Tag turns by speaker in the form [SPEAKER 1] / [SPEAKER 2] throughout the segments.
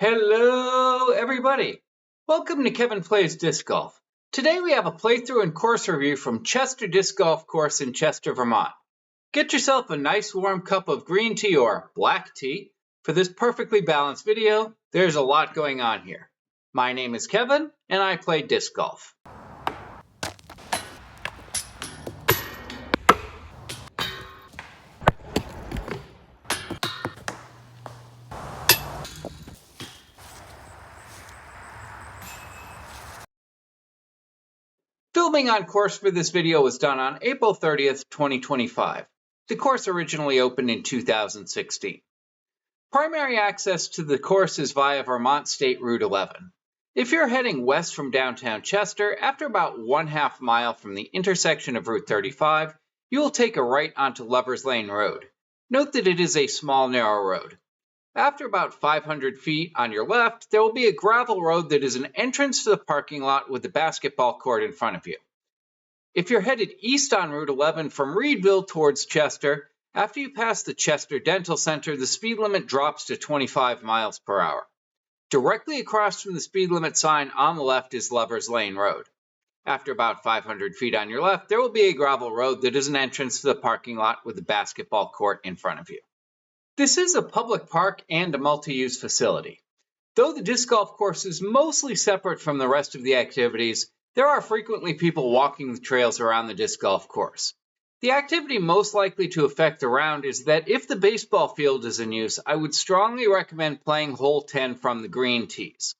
[SPEAKER 1] Hello, everybody. Welcome to Kevin Plays Disc Golf. Today we have a playthrough and course review from Chester Disc Golf Course in Chester, Vermont. Get yourself a nice warm cup of green tea or black tea for this perfectly balanced video. There's a lot going on here. My name is Kevin, and I play disc golf. Filming on course for this video was done on April 30th, 2025. The course originally opened in 2016. Primary access to the course is via Vermont State Route 11. If you're heading west from downtown Chester, after about 1/2 mile from the intersection of Route 35, you will take a right onto Lovers Lane Road. Note that it is a small, narrow road. After about 500 feet on your left, there will be a gravel road that is an entrance to the parking lot with the basketball court in front of you. If you're headed east on Route 11 from Reedville towards Chester, after you pass the Chester Dental Center, the speed limit drops to 25 miles per hour. Directly across from the speed limit sign on the left is Lovers Lane Road. After about 500 feet on your left, there will be a gravel road that is an entrance to the parking lot with the basketball court in front of you. This is a public park and a multi-use facility. Though the disc golf course is mostly separate from the rest of the activities, there are frequently people walking the trails around the disc golf course. The activity most likely to affect the round is that if the baseball field is in use, I would strongly recommend playing hole 10 from the green tees.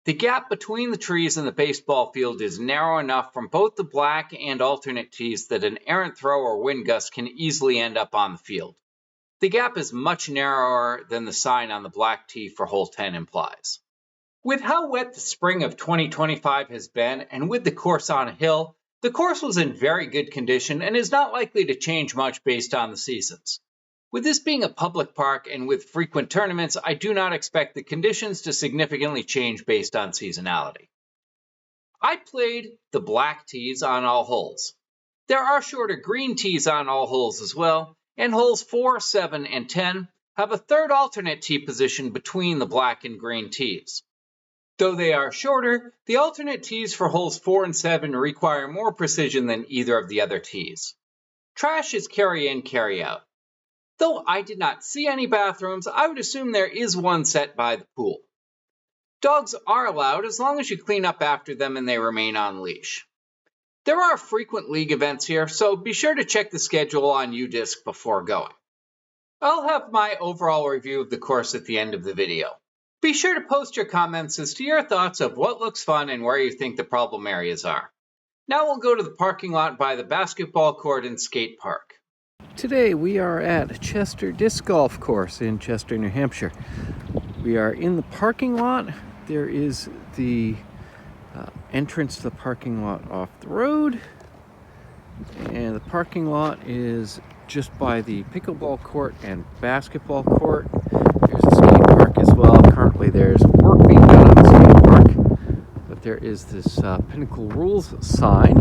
[SPEAKER 1] The gap between the trees and the baseball field is narrow enough from both the black and alternate tees that an errant throw or wind gust can easily end up on the field. The gap is much narrower than the sign on the black tee for hole 10 implies. With how wet the spring of 2025 has been, and with the course on a hill, the course was in very good condition and is not likely to change much based on the seasons. With this being a public park and with frequent tournaments, I do not expect the conditions to significantly change based on seasonality. I played the black tees on all holes. There are shorter green tees on all holes as well, and holes 4, 7, and 10 have a third alternate tee position between the black and green tees. Though they are shorter, the alternate tees for holes 4 and 7 require more precision than either of the other tees. Trash is carry in, carry out. Though I did not see any bathrooms, I would assume there is one set by the pool. Dogs are allowed as long as you clean up after them and they remain on leash. There are frequent league events here, so be sure to check the schedule on UDisc before going. I'll have my overall review of the course at the end of the video. Be sure to post your comments as to your thoughts of what looks fun and where you think the problem areas are. Now we'll go to the parking lot by the basketball court and skate park.
[SPEAKER 2] Today we are at Chester Disc Golf Course in Chester, New Hampshire. We are in the parking lot. There is the entrance to the parking lot off the road, and the parking lot is just by the pickleball court and basketball court. There's a skate park as well. Currently there's work being done on the skate park, but there is this Pinnacle Rules sign,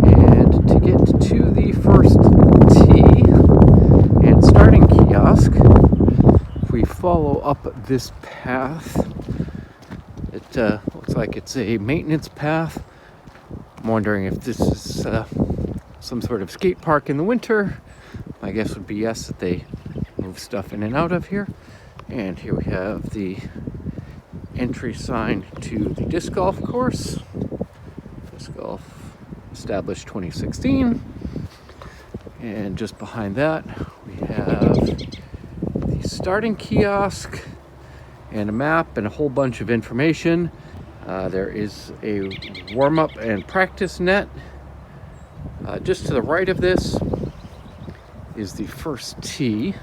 [SPEAKER 2] and to get to the first tee and starting kiosk, if we follow up this path, it looks like it's a maintenance path. I'm wondering if this is some sort of skate park in the winter. My guess would be yes, that they move stuff in and out of here. And here we have the entry sign to the disc golf course. Disc golf established 2016. And just behind that, we have the starting kiosk and a map and a whole bunch of information. There is a warm-up and practice net. Just to the right of this is the first tee.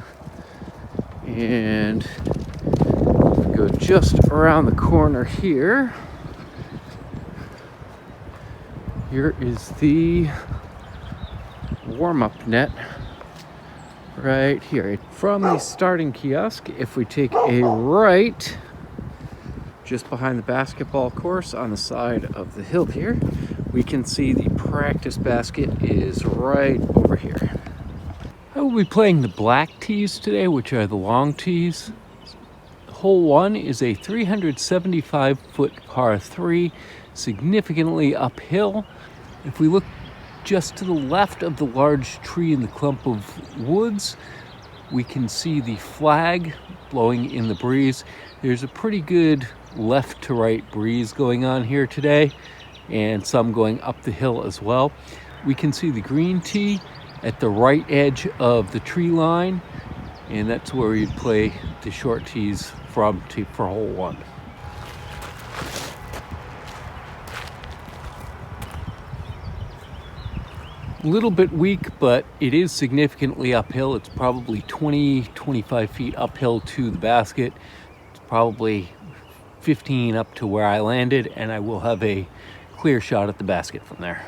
[SPEAKER 2] And if we go just around the corner here, here is the warm-up net right here. From the starting kiosk, if we take a right, just behind the basketball course on the side of the hill here, we can see the practice basket is right over here. I will be playing the black tees today, which are the long tees. hole 1 is a 375-foot par 3, significantly uphill. If we look just to the left of the large tree in the clump of woods, we can see the flag blowing in the breeze. There's a pretty good left to right breeze going on here today, and some going up the hill as well. We can see the green tee at the right edge of the tree line, and that's where we'd play the short tees from for hole 1. A little bit weak, but it is significantly uphill. It's probably 20-25 feet uphill to the basket. It's probably 15 up to where I landed, and I will have a clear shot at the basket from there.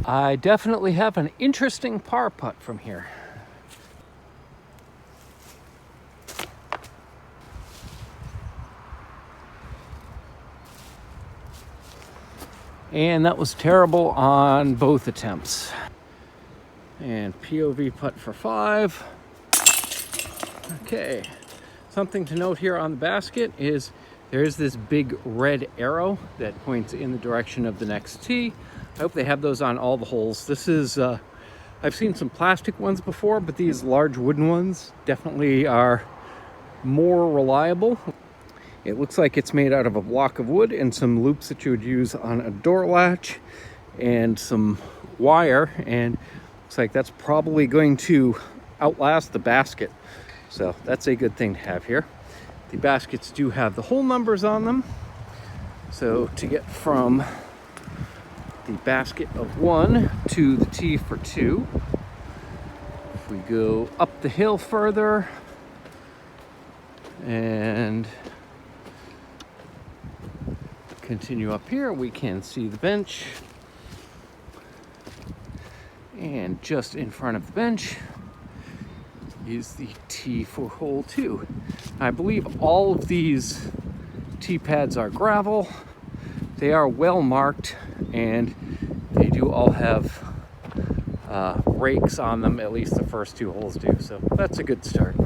[SPEAKER 2] I definitely have an interesting par putt from here. And that was terrible on both attempts. And POV putt for 5. Okay, something to note here on the basket is there is this big red arrow that points in the direction of the next tee. I hope they have those on all the holes. This is, I've seen some plastic ones before, but these large wooden ones definitely are more reliable. It looks like it's made out of a block of wood and some loops that you would use on a door latch and some wire, and looks like that's probably going to outlast the basket. So that's a good thing to have here. The baskets do have the hole numbers on them. So to get from the basket of 1 to the tee for 2, if we go up the hill further and continue up here, we can see the bench, and just in front of the bench is the tee for hole 2. I believe all of these tee pads are gravel. They are well marked, and they do all have rakes on them. At least the first 2 holes do, so that's a good start.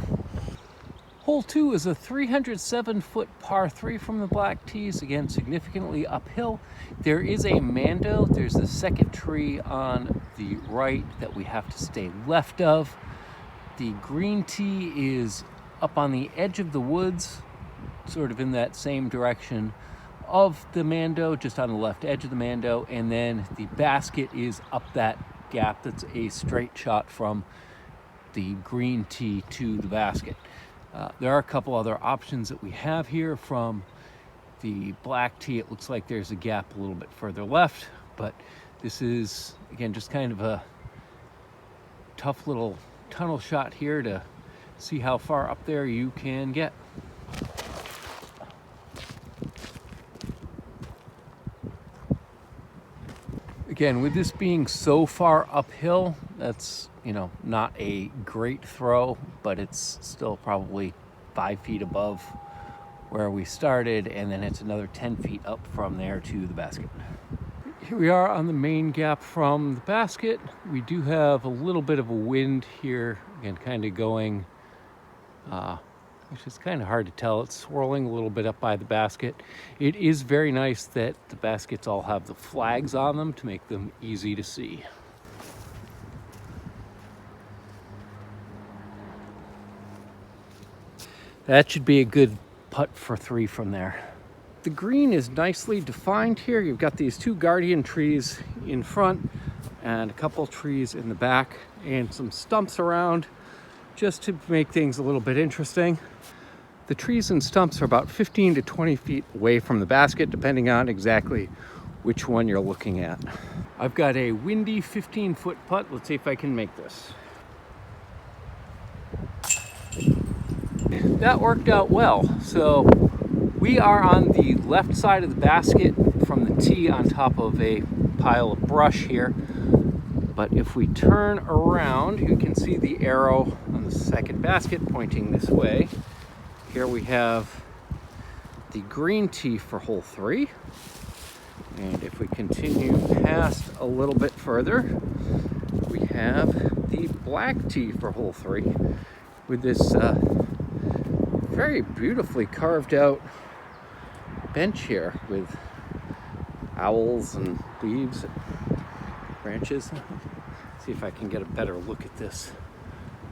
[SPEAKER 2] Hole 2 is a 307-foot par 3 from the black tees, again significantly uphill. There is a mando. There's the second tree on the right that we have to stay left of. The green tee is up on the edge of the woods, sort of in that same direction of the mando, just on the left edge of the mando, and then the basket is up that gap. That's a straight shot from the green tee to the basket. There are a couple other options that we have here. From the black tee, it looks like there's a gap a little bit further left, but this is, again, just kind of a tough little tunnel shot here to see how far up there you can get. Again, with this being so far uphill, that's, not a great throw, but it's still probably 5 feet above where we started, and then it's another 10 feet up from there to the basket. Here we are on the main gap from the basket. We do have a little bit of a wind here, again, kind of going, which is kind of hard to tell. It's swirling a little bit up by the basket. It is very nice that the baskets all have the flags on them to make them easy to see. That should be a good putt for 3 from there. The green is nicely defined here. You've got these 2 guardian trees in front and a couple trees in the back and some stumps around just to make things a little bit interesting. The trees and stumps are about 15 to 20 feet away from the basket, depending on exactly which one you're looking at. I've got a windy 15-foot putt. Let's see if I can make this. That worked out well. So we are on the left side of the basket from the tee on top of a pile of brush here. But if we turn around, you can see the arrow on the second basket pointing this way. Here we have the green tee for hole 3. And if we continue past a little bit further, we have the black tee for hole 3 with this very beautifully carved out bench here with owls and leaves and branches. See if I can get a better look at this.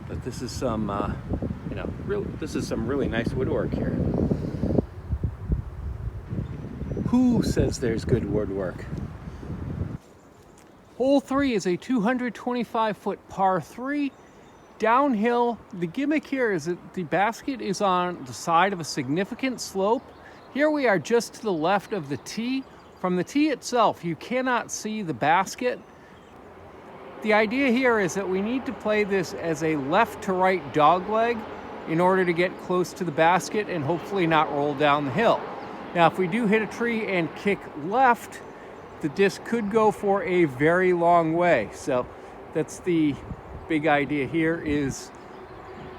[SPEAKER 2] But this is some, this is some really nice woodwork here. Who says there's good woodwork? Hole 3 is a 225-foot par 3 downhill. The gimmick here is that the basket is on the side of a significant slope. Here we are just to the left of the tee. From the tee itself, you cannot see the basket. The idea here is that we need to play this as a left to right dog leg in order to get close to the basket and hopefully not roll down the hill. Now, if we do hit a tree and kick left, the disc could go for a very long way. So that's the big idea here, is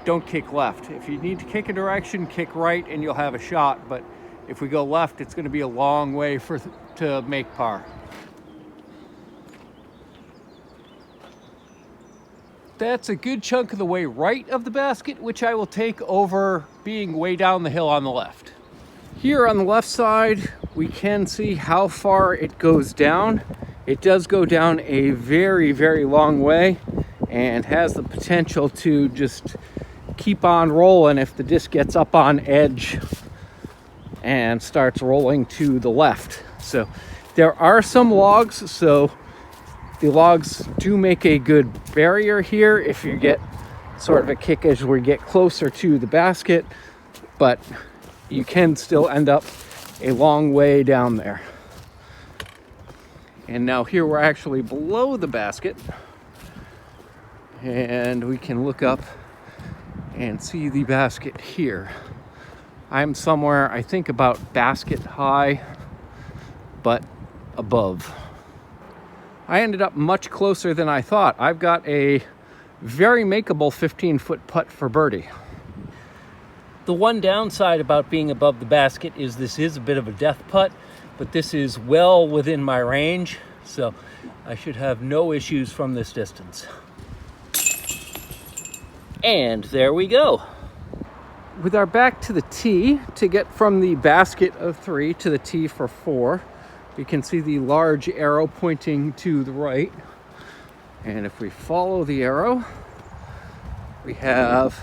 [SPEAKER 2] don't kick left. If you need to kick a direction, kick right and you'll have a shot. But if we go left, it's going to be a long way to make par. That's a good chunk of the way right of the basket, which I will take over being way down the hill on the left. Here on the left side, we can see how far it goes down. It does go down a very, very long way and has the potential to just keep on rolling if the disc gets up on edge and starts rolling to the left. So there are some logs, so the logs do make a good barrier here if you get sort of a kick as we get closer to the basket, but you can still end up a long way down there. And now here we're actually below the basket, and we can look up and see the basket here. I'm somewhere, I think, about basket high, but above. I ended up much closer than I thought. I've got a very makeable 15-foot putt for birdie. The one downside about being above the basket is this is a bit of a death putt, but this is well within my range, so I should have no issues from this distance. And there we go. With our back to the tee, to get from the basket of 3 to the tee for 4, we can see the large arrow pointing to the right. And if we follow the arrow, we have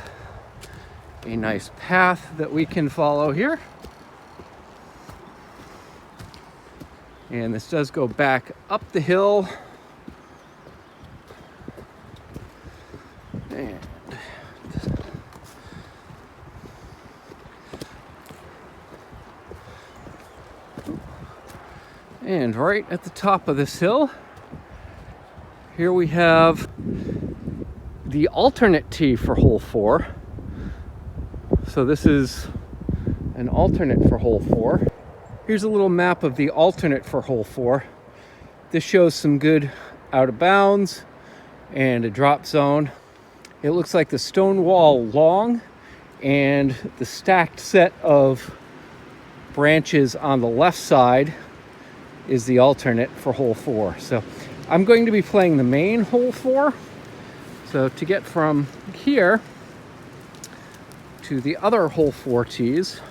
[SPEAKER 2] a nice path that we can follow here. And this does go back up the hill. And right at the top of this hill, here we have the alternate tee for hole 4. So this is an alternate for hole 4. Here's a little map of the alternate for hole 4. This shows some good out of bounds and a drop zone. It looks like the stone wall long and the stacked set of branches on the left side is the alternate for hole 4. So I'm going to be playing the main hole 4. So to get from here to the other hole 4 tees,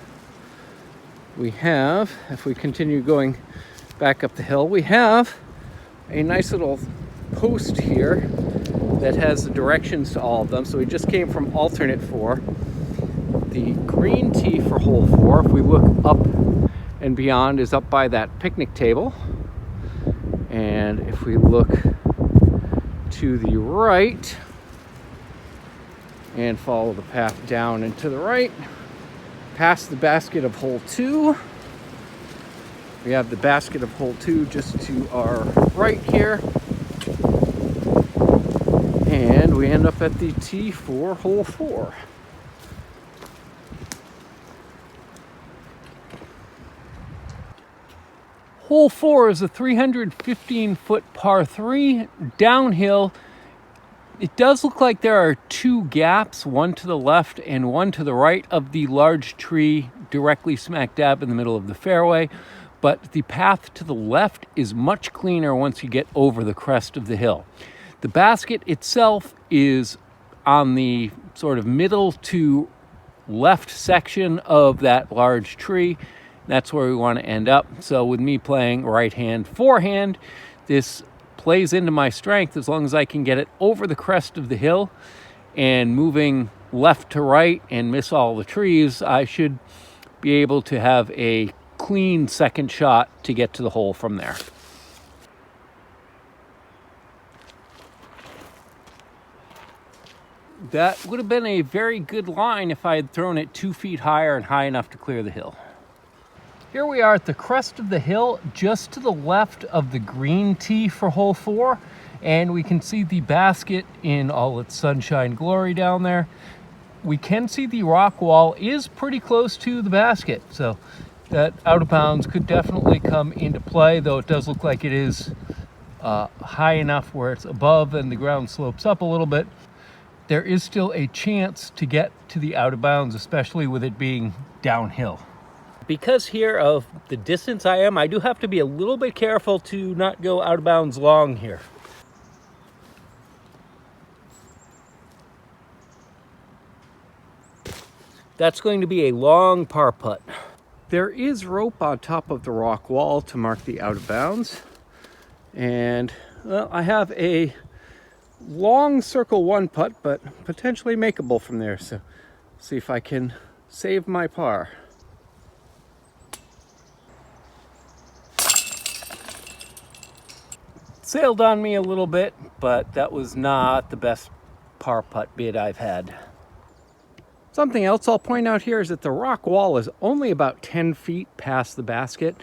[SPEAKER 2] we have, if we continue going back up the hill, we have a nice little post here that has the directions to all of them. So we just came from alternate 4. The green tee for hole 4, if we look up and beyond, is up by that picnic table. And if we look to the right and follow the path down and to the right, past the basket of hole 2, we have the basket of hole 2 just to our right here. And we end up at the tee for hole 4. Hole 4 is a 315-foot par 3 downhill. It does look like there are 2 gaps, one to the left and one to the right of the large tree directly smack dab in the middle of the fairway. But the path to the left is much cleaner once you get over the crest of the hill. The basket itself is on the sort of middle to left section of that large tree. That's where we want to end up. So with me playing right hand, forehand, this plays into my strength as long as I can get it over the crest of the hill and moving left to right and miss all the trees. I should be able to have a clean second shot to get to the hole from there. That would have been a very good line if I had thrown it 2 feet higher and high enough to clear the hill. Here we are at the crest of the hill, just to the left of the green tee for hole 4, and we can see the basket in all its sunshine glory down there. We can see the rock wall is pretty close to the basket, so that out of bounds could definitely come into play, though it does look like it is high enough where it's above and the ground slopes up a little bit. There is still a chance to get to the out of bounds, especially with it being downhill. Because here of the distance I am, I do have to be a little bit careful to not go out of bounds long here. That's going to be a long par putt. There is rope on top of the rock wall to mark the out of bounds. And well, I have a long circle 1 putt, but potentially makeable from there. So see if I can save my par. Sailed on me a little bit, but that was not the best par putt bid I've had. Something else I'll point out here is that the rock wall is only about 10 feet past the basket.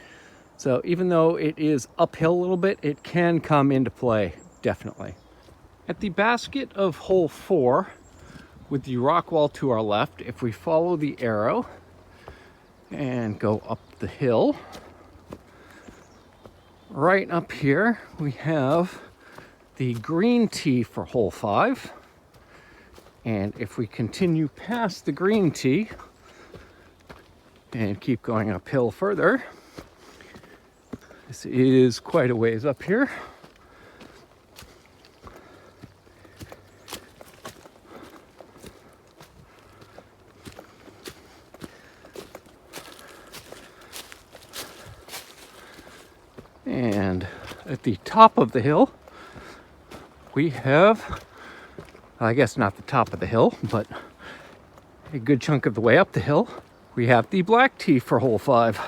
[SPEAKER 2] So even though it is uphill a little bit, it can come into play, definitely. At the basket of hole 4, with the rock wall to our left, if we follow the arrow and go up the hill, right up here we have the green tee for hole 5. And if we continue past the green tee and keep going uphill further, this is quite a ways up here. And at the top of the hill, we have, I guess not the top of the hill, but a good chunk of the way up the hill, we have the black tee for hole 5.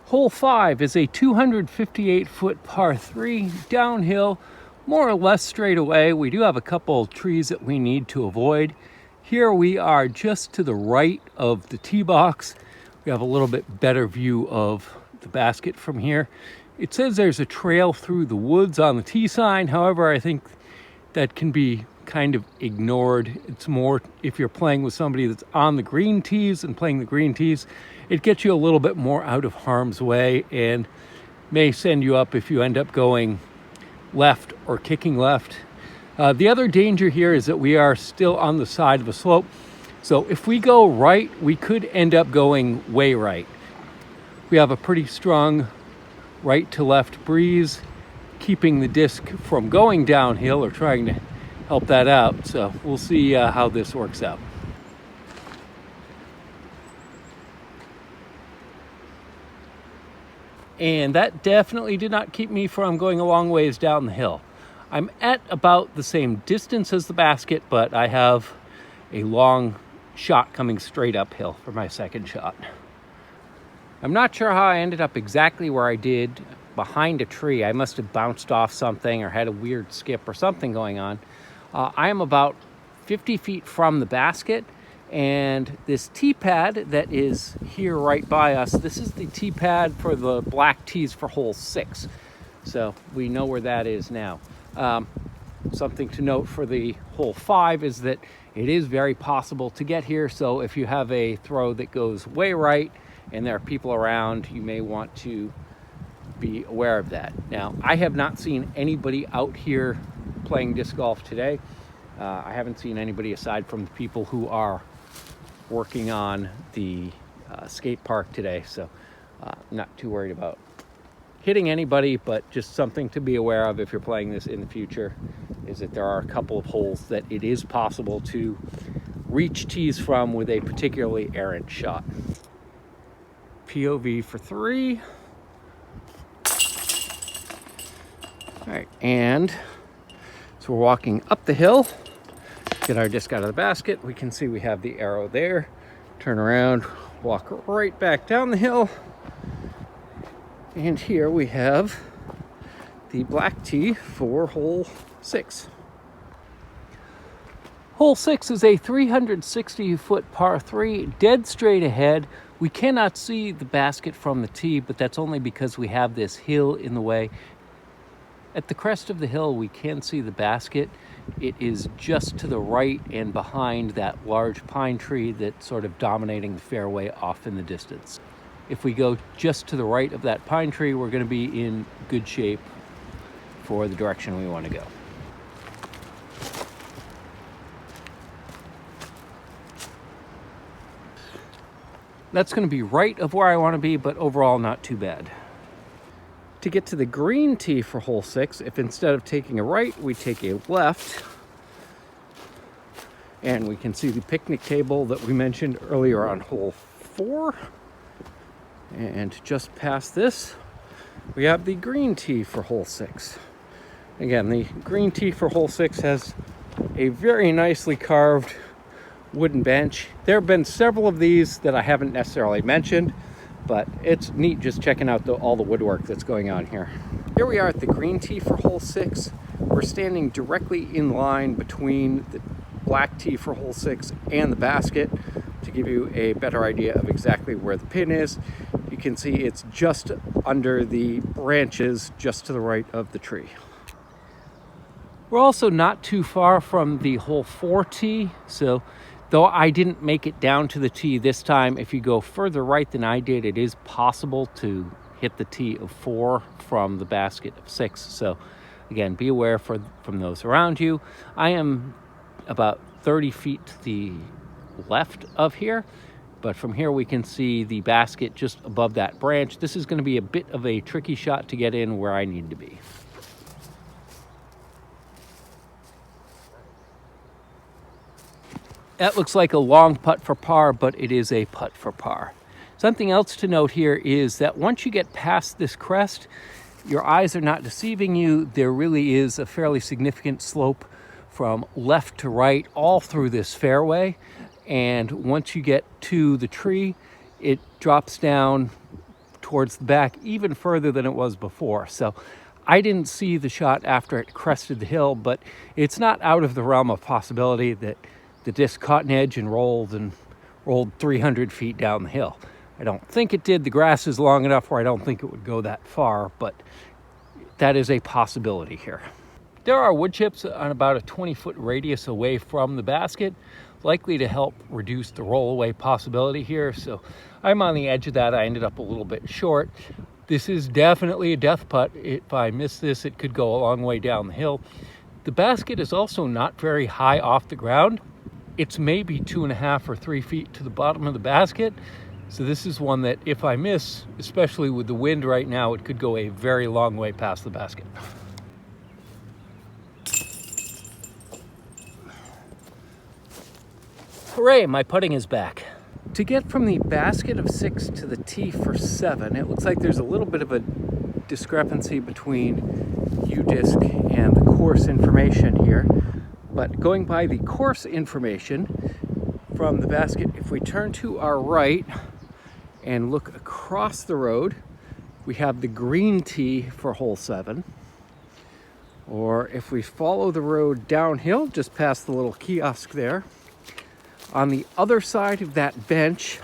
[SPEAKER 2] Hole 5 is a 258-foot par 3 downhill, more or less straight away. We do have a couple of trees that we need to avoid. Here we are just to the right of the tee box. We have a little bit better view of the basket from here. It says there's a trail through the woods on the tee sign. However, I think that can be kind of ignored. It's more if you're playing with somebody that's on the green tees and playing the green tees, it gets you a little bit more out of harm's way and may send you up if you end up going left or kicking left. The other danger here is that we are still on the side of a slope. So if we go right, we could end up going way right. We have a pretty strong right to left breeze, keeping the disc from going downhill or trying to help that out. So we'll see how this works out. And that definitely did not keep me from going a long ways down the hill. I'm at about the same distance as the basket, but I have a long shot coming straight uphill for my second shot. I'm not sure how I ended up exactly where I did behind a tree. I must have bounced off something or had a weird skip or something going on. I am about 50 feet from the basket, and this tee pad that is here right by us, this is the tee pad for the black tees for hole 6. So we know where that is now. Something to note for the hole 5 is that it is very possible to get here. So if you have a throw that goes way right and there are people around, you may want to be aware of that. Now, I have not seen anybody out here playing disc golf today. I haven't seen anybody aside from the people who are working on the skate park today, so I'm not too worried about hitting anybody, but just something to be aware of if you're playing this in the future is that there are a couple of holes that it is possible to reach tees from with a particularly errant shot. POV for 3. All right, and so we're walking up the hill, get our disc out of the basket. We can see we have the arrow there. Turn around, walk right back down the hill. And here we have the black tee for hole 6. Hole 6 is a 360-foot par 3, dead straight ahead. We cannot see the basket from the tee, but that's only because we have this hill in the way. At the crest of the hill, we can see the basket. It is just to the right and behind that large pine tree that's sort of dominating the fairway off in the distance. If we go just to the right of that pine tree, we're going to be in good shape for the direction we want to go. That's going to be right of where I want to be, but overall not too bad. To get to the green tee for hole 6, if instead of taking a right, we take a left, and we can see the picnic table that we mentioned earlier on hole 4. And just past this, we have the green tee for hole 6. Again, the green tee for hole 6 has a very nicely carved wooden bench. There have been several of these that I haven't necessarily mentioned, but it's neat just checking out all the woodwork that's going on here. Here we are at the green tee for hole 6. We're standing directly in line between the black tee for hole 6 and the basket to give you a better idea of exactly where the pin is. You can see it's just under the branches just to the right of the tree. We're also not too far from the hole 4 tee, so though I didn't make it down to the tee this time, if you go further right than I did, it is possible to hit the tee of 4 from the basket of 6. So again, be aware from those around you. I am about 30 feet to the left of here, but from here we can see the basket just above that branch. This is going to be a bit of a tricky shot to get in where I need to be. That looks like a long putt for par, but it is a putt for par. Something else to note here is that once you get past this crest, your eyes are not deceiving you. There really is a fairly significant slope from left to right all through this fairway. And once you get to the tree, it drops down towards the back even further than it was before. So I didn't see the shot after it crested the hill, but it's not out of the realm of possibility that the disc caught an edge and rolled 300 feet down the hill. I don't think it did. The grass is long enough where I don't think it would go that far, but that is a possibility here. There are wood chips on about a 20-foot radius away from the basket, likely to help reduce the rollaway possibility here. So I'm on the edge of that. I ended up a little bit short. This is definitely a death putt. If I miss this, it could go a long way down the hill. The basket is also not very high off the ground. It's maybe 2.5 or 3 feet to the bottom of the basket. So this is one that if I miss, especially with the wind right now, it could go a very long way past the basket. Hooray, my putting is back. To get from the basket of 6 to the tee for 7, it looks like there's a little bit of a discrepancy between UDisc and the course information here. But going by the course information from the basket, if we turn to our right and look across the road, we have the green tee for hole 7. Or if we follow the road downhill, just past the little kiosk there, on the other side of that bench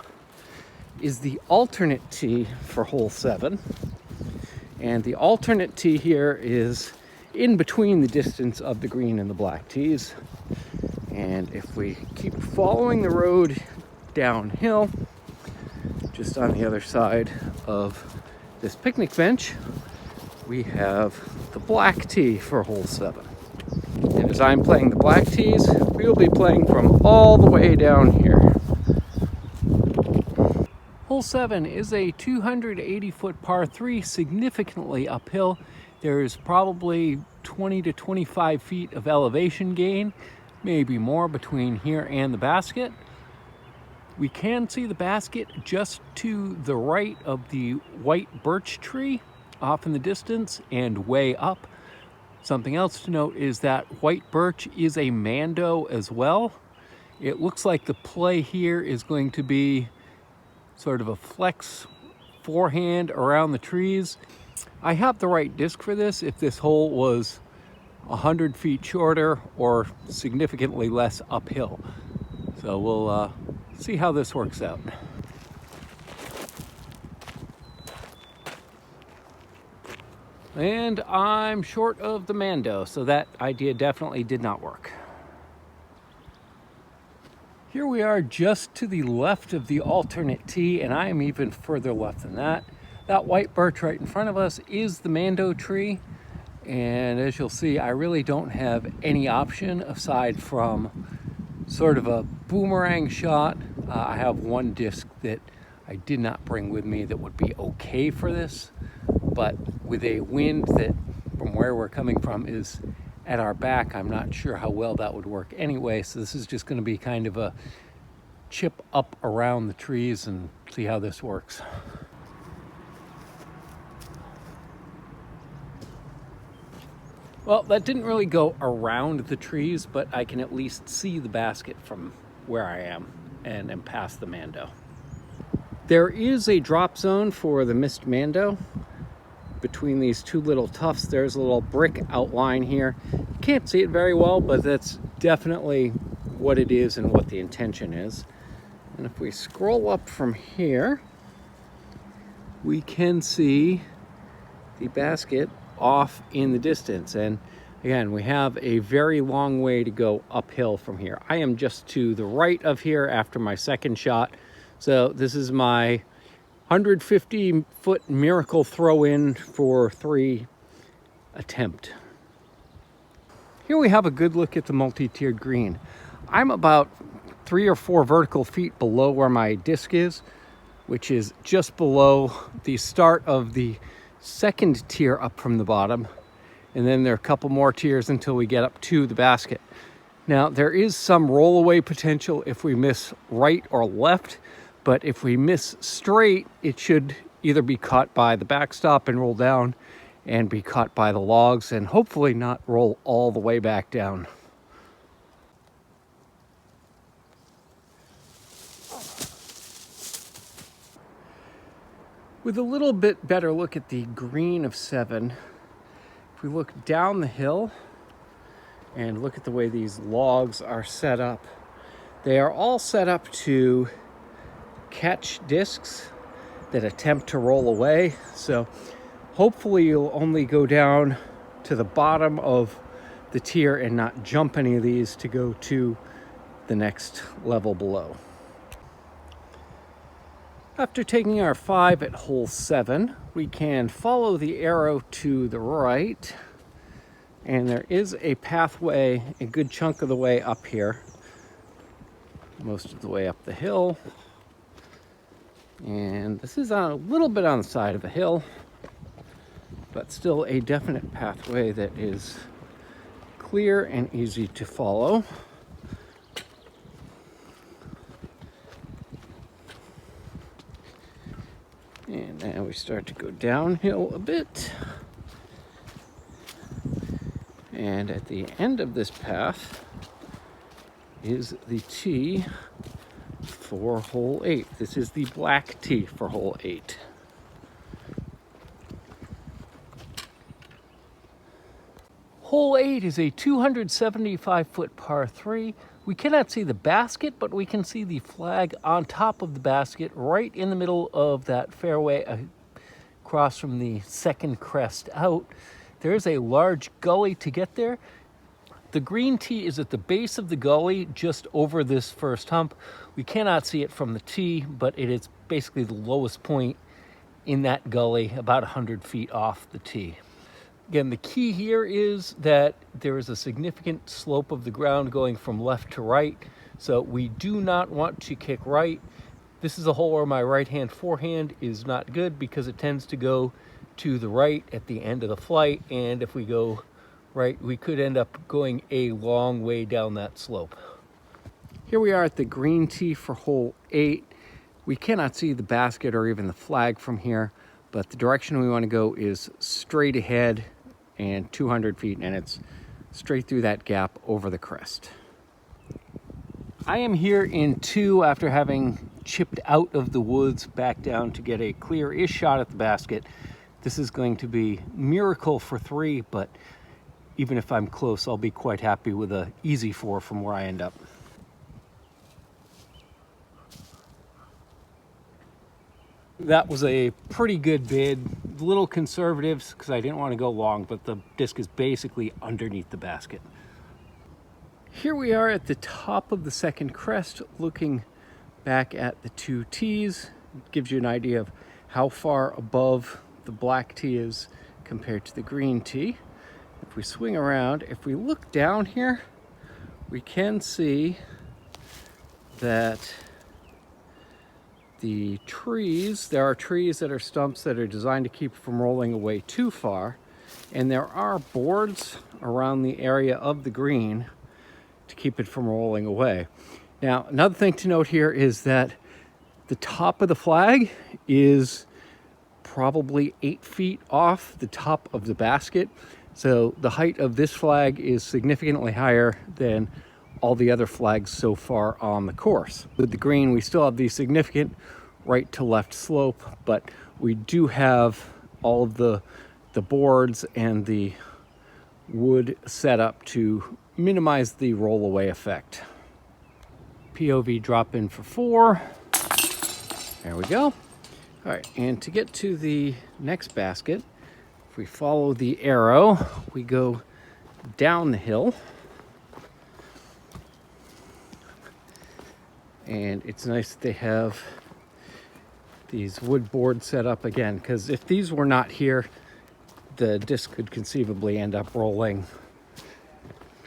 [SPEAKER 2] is the alternate tee for hole 7. And the alternate tee here is in between the distance of the green and the black tees. And if we keep following the road downhill, just on the other side of this picnic bench, we have the black tee for hole 7. And as I'm playing the black tees, we'll be playing from all the way down here. Hole Hole 7 is a 280-foot par 3, significantly uphill. There's probably 20 to 25 feet of elevation gain, maybe more between here and the basket. We can see the basket just to the right of the white birch tree off in the distance and way up. Something else to note is that white birch is a mando as well. It looks like the play here is going to be sort of a flex forehand around the trees. I have the right disc for this if this hole was 100 feet shorter or significantly less uphill. So we'll see how this works out. And I'm short of the mando, so that idea definitely did not work. Here we are just to the left of the alternate tee, and I am even further left than that. That white birch right in front of us is the mando tree. And as you'll see, I really don't have any option aside from sort of a boomerang shot. I have one disc that I did not bring with me that would be okay for this, but with a wind that from where we're coming from is at our back, I'm not sure how well that would work anyway. So this is just going to be kind of a chip up around the trees and see how this works. Well, that didn't really go around the trees, but I can at least see the basket from where I am and past the mando. There is a drop zone for the missed mando. Between these two little tufts, there's a little brick outline here. You can't see it very well, but that's definitely what it is and what the intention is. And if we scroll up from here, we can see the basket off in the distance. And again, we have a very long way to go uphill from here. I am just to the right of here after my second shot. So this is my 150-foot miracle throw-in for 3 attempt. Here we have a good look at the multi-tiered green. I'm about 3 or 4 vertical feet below where my disc is, which is just below the start of the second tier up from the bottom. And then there are a couple more tiers until we get up to the basket. Now, there is some rollaway potential if we miss right or left. But if we miss straight, it should either be caught by the backstop and roll down and be caught by the logs and hopefully not roll all the way back down. With a little bit better look at the green of 7, if we look down the hill and look at the way these logs are set up, they are all set up to catch discs that attempt to roll away. So hopefully you'll only go down to the bottom of the tier and not jump any of these to go to the next level below. After taking our 5 at hole 7, we can follow the arrow to the right, and there is a pathway a good chunk of the way up here, most of the way up the hill. And this is on a little bit on the side of a hill, but still a definite pathway that is clear and easy to follow. And now we start to go downhill a bit. And at the end of this path is the tee for hole 8. This is the black tee for hole 8. Hole 8 is a 275-foot par 3. We cannot see the basket, but we can see the flag on top of the basket right in the middle of that fairway across from the second crest out. There is a large gully to get there. The green tee is at the base of the gully just over this first hump. We cannot see it from the tee, but it is basically the lowest point in that gully, about 100 feet off the tee. Again, the key here is that there is a significant slope of the ground going from left to right. So we do not want to kick right. This is a hole where my right-hand forehand is not good because it tends to go to the right at the end of the flight, and if we go right, we could end up going a long way down that slope. Here we are at the green tee for hole 8. We cannot see the basket or even the flag from here, but the direction we want to go is straight ahead and 200 feet, and it's straight through that gap over the crest. I am here in 2 after having chipped out of the woods back down to get a clear-ish shot at the basket. This is going to be miracle for 3, but even if I'm close, I'll be quite happy with a easy 4 from where I end up. That was a pretty good bid. A little conservative because I didn't want to go long, but the disc is basically underneath the basket. Here we are at the top of the second crest, looking back at the 2 tees. It gives you an idea of how far above the black tee is compared to the green tee. If we swing around, if we look down here, we can see that the trees, there are trees that are stumps that are designed to keep from rolling away too far, and there are boards around the area of the green to keep it from rolling away. Now, another thing to note here is that the top of the flag is probably 8 feet off the top of the basket. So the height of this flag is significantly higher than all the other flags so far on the course. With the green, we still have the significant right to left slope, but we do have all of the boards and the wood set up to minimize the rollaway effect. POV drop in for 4. There we go. All right, and to get to the next basket, if we follow the arrow, we go down the hill. And it's nice that they have these wood boards set up again, because if these were not here, the disc could conceivably end up rolling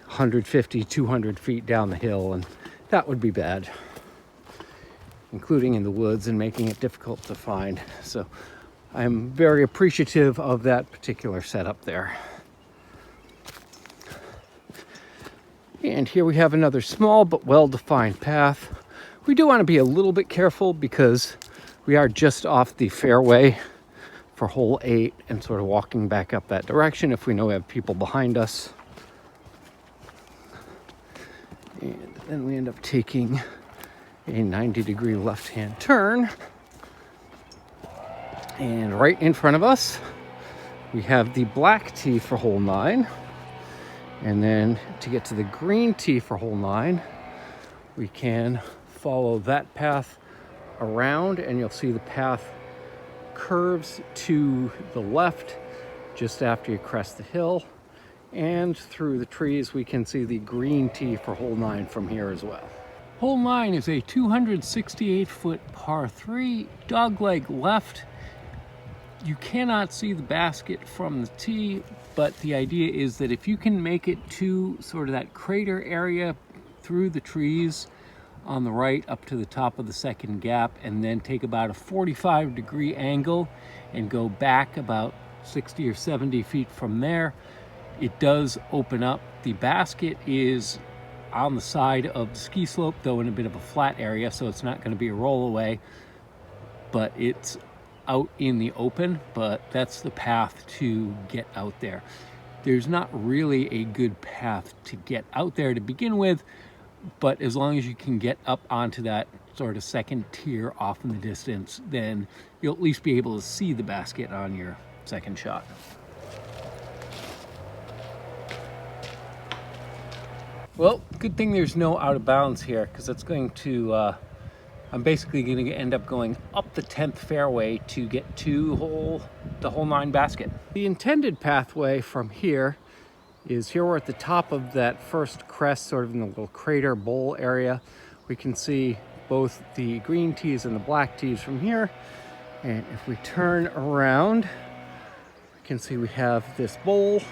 [SPEAKER 2] 150, 200 feet down the hill, and that would be bad, including in the woods and making it difficult to find. So I'm very appreciative of that particular setup there. And here we have another small but well-defined path. We do want to be a little bit careful because we are just off the fairway for hole 8 and sort of walking back up that direction if we know we have people behind us. And then we end up taking a 90-degree left-hand turn. And right in front of us, we have the black tee for hole 9. And then to get to the green tee for hole 9, we can follow that path around, and you'll see the path curves to the left just after you crest the hill, and through the trees we can see the green tee for hole 9 from here as well. Hole 9 is a 268-foot par 3, dogleg left. You cannot see the basket from the tee, but the idea is that if you can make it to sort of that crater area through the trees on the right up to the top of the second gap, and then take about a 45-degree angle and go back about 60 or 70 feet from there, it does open up. The basket is on the side of the ski slope, though in a bit of a flat area, so it's not going to be a rollaway, but it's out in the open. But that's the path to get out there. There's not really a good path to get out there to begin with, but as long as you can get up onto that sort of second tier off in the distance, then you'll at least be able to see the basket on your second shot. Well, good thing there's no out of bounds here, because that's going to, I'm basically going to end up going up the 10th fairway to get to the hole 9 basket. The intended pathway from here is here we're at the top of that first crest, sort of in the little crater bowl area. We can see both the green tees and the black tees from here. And if we turn around, we can see we have this bowl.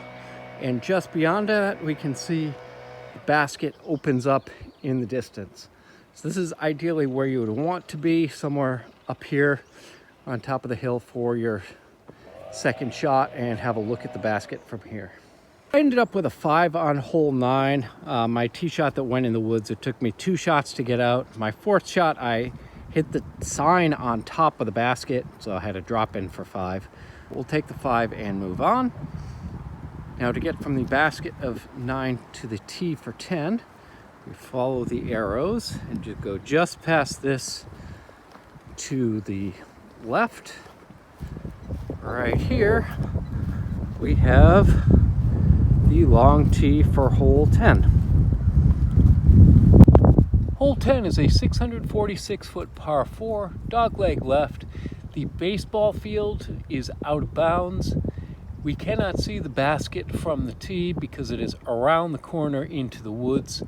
[SPEAKER 2] And just beyond that, we can see the basket opens up in the distance. So this is ideally where you would want to be, somewhere up here on top of the hill for your second shot, and have a look at the basket from here. I ended up with a 5 on hole 9. My tee shot that went in the woods, it took me 2 shots to get out. My 4th shot, I hit the sign on top of the basket, so I had to drop in for 5. We'll take the 5 and move on. Now to get from the basket of 9 to the tee for 10, we follow the arrows and just go just past this to the left. Right here, we have the long tee for hole 10. Hole 10 is a 646-foot par 4, dogleg left. The baseball field is out of bounds. We cannot see the basket from the tee because it is around the corner into the woods.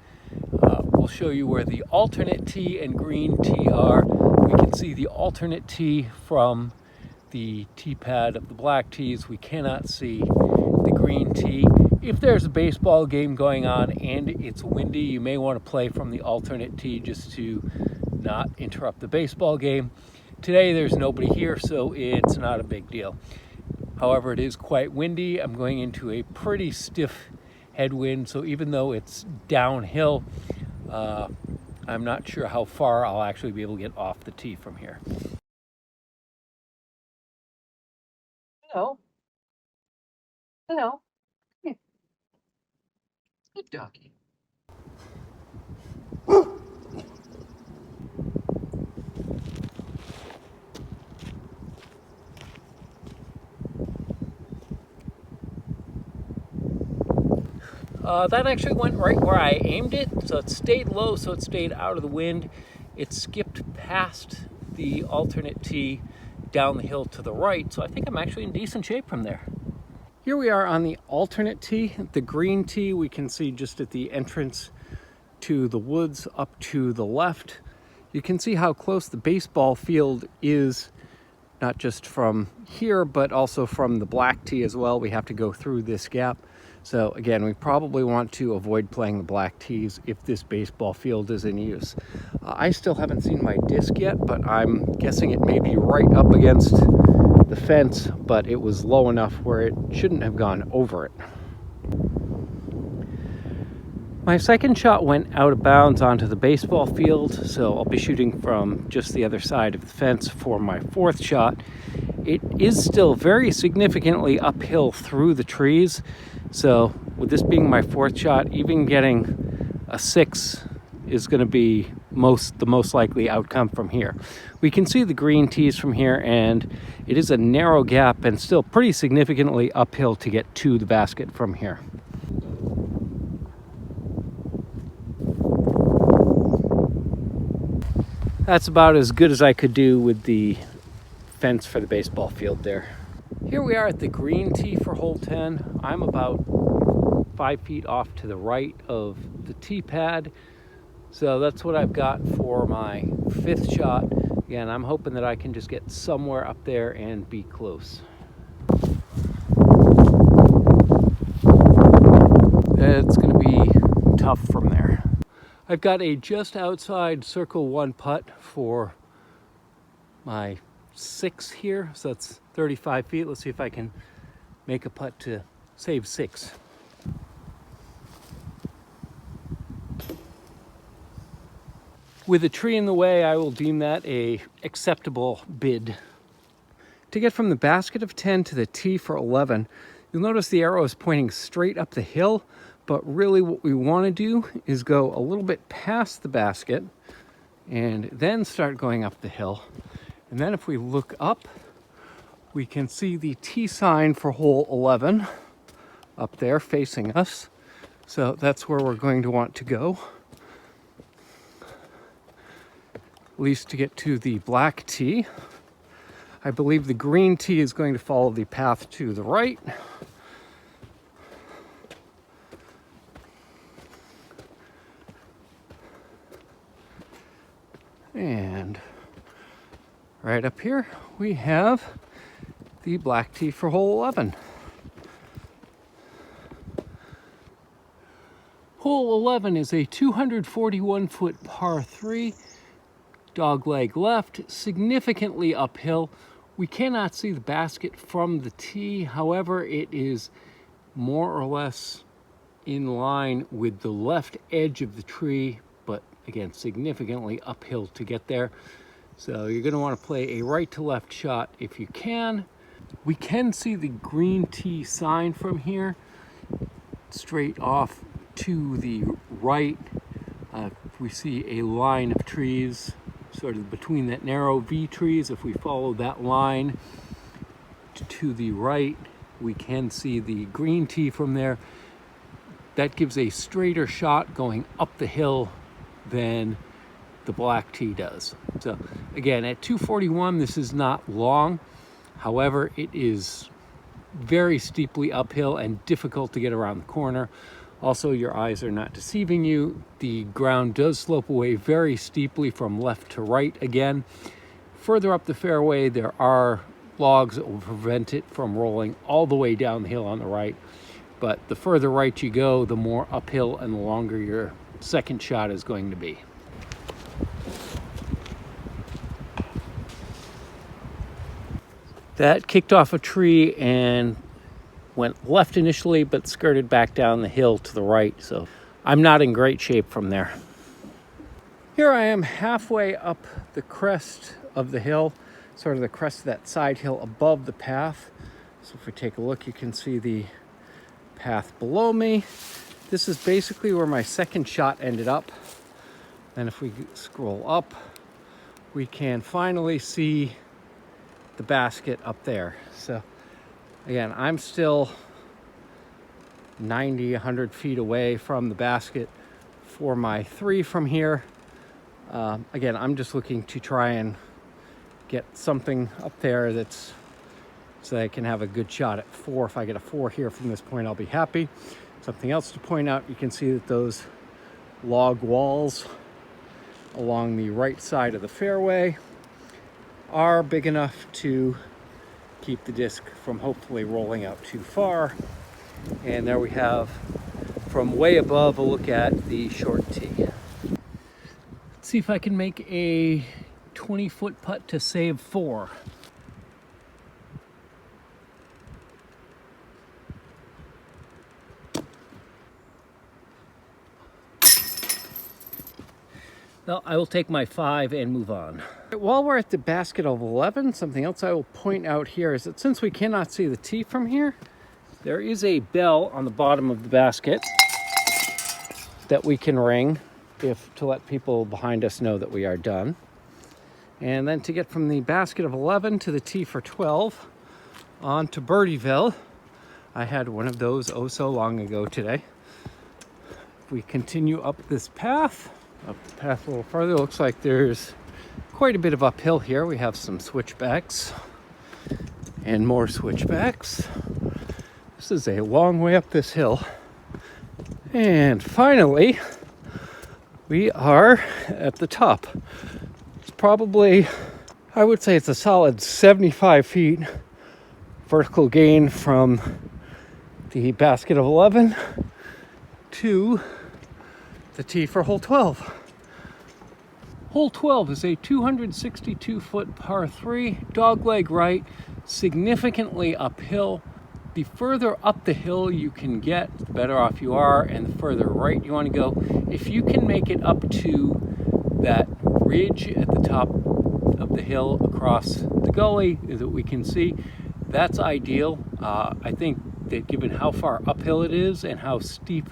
[SPEAKER 2] We'll show you where the alternate tee and green tee are. We can see the alternate tee from the tee pad of the black tees. We cannot see the green tee. If there's a baseball game going on and it's windy, you may want to play from the alternate tee just to not interrupt the baseball game. Today there's nobody here, so it's not a big deal. However, it is quite windy. I'm going into a pretty stiff headwind, so even though it's downhill, I'm not sure how far I'll actually be able to get off the tee from here. Hello. Hello. Here. Good doggy. That actually went right where I aimed it, so it stayed low, so it stayed out of the wind. It skipped past the alternate tee down the hill to the right, so I think I'm actually in decent shape from there. Here we are on the alternate tee. The green tee we can see just at the entrance to the woods up to the left. You can see how close the baseball field is, not just from here, but also from the black tee as well. We have to go through this gap. So again, we probably want to avoid playing the black tees if this baseball field is in use. I still haven't seen my disc yet, but I'm guessing it may be right up against the fence, but it was low enough where it shouldn't have gone over it. My second shot went out of bounds onto the baseball field, so I'll be shooting from just the other side of the fence for my 4th shot. It is still very significantly uphill through the trees, so with this being my 4th shot, even getting a 6 is going to be the most likely outcome from here. We can see the green tees from here, and it is a narrow gap and still pretty significantly uphill to get to the basket from here. That's about as good as I could do with the fence for the baseball field there. Here we are at the green tee for hole 10. I'm about 5 feet off to the right of the tee pad. So that's what I've got for my 5th shot. Again, I'm hoping that I can just get somewhere up there and be close. It's going to be tough from there. I've got a just outside circle 1 putt for my 6 here, so that's 35 feet. Let's see if I can make a putt to save 6. With a tree in the way, I will deem that a acceptable bid. To get from the basket of 10 to the tee for 11, you'll notice the arrow is pointing straight up the hill, but really what we want to do is go a little bit past the basket and then start going up the hill. And then if we look up, we can see the tee sign for hole 11 up there facing us. So that's where we're going to want to go, at least to get to the black tee. I believe the green tee is going to follow the path to the right. And right up here, we have the black tee for hole 11. Hole 11 is a 241-foot par 3, dogleg left, significantly uphill. We cannot see the basket from the tee, however, it is more or less in line with the left edge of the tree, but again, significantly uphill to get there. So you're going to want to play a right to left shot if you can. We can see the green tee sign from here, straight off to the right. We see a line of trees sort of between that narrow V trees. If we follow that line to the right, we can see the green tee from there. That gives a straighter shot going up the hill than the black tee does. So again, at 241, this is not long. However, it is very steeply uphill and difficult to get around the corner. Also, your eyes are not deceiving you. The ground does slope away very steeply from left to right again. Further up the fairway, there are logs that will prevent it from rolling all the way down the hill on the right. But the further right you go, the more uphill and the longer your second shot is going to be. That kicked off a tree and went left initially, but skirted back down the hill to the right. So I'm not in great shape from there. Here I am halfway up the crest of the hill, sort of the crest of that side hill above the path. So if we take a look, you can see the path below me. This is basically where my second shot ended up. And if we scroll up, we can finally see the basket up there. So again, I'm still 90, 100 feet away from the basket for my 3 from here. Again, I'm just looking to try and get something up there that's so that I can have a good shot at 4. If I get a 4 here from this point, I'll be happy. Something else to point out, you can see that those log walls along the right side of the fairway are big enough to keep the disc from hopefully rolling out too far. And there we have, from way above, a look at the short tee. Let's see if I can make a 20-foot putt to save 4. Well, I will take my 5 and move on. While we're at the basket of 11, something else I will point out here is that since we cannot see the tee from here, there is a bell on the bottom of the basket that we can ring to let people behind us know that we are done. And then to get from the basket of 11 to the tee for 12 on to Birdieville, I had one of those oh so long ago today. If we continue up this path, up the path a little further, looks like there's quite a bit of uphill here. We have some switchbacks and more switchbacks. This is a long way up this hill. And finally, we are at the top. It's probably, I would say it's a solid 75 feet vertical gain from the basket of 11 to the tee for hole 12. Hole 12 is a 262-foot par 3, dogleg right, significantly uphill. The further up the hill you can get, the better off you are, and the further right you want to go. If you can make it up to that ridge at the top of the hill across the gully that we can see, that's ideal. I think that given how far uphill it is and how steep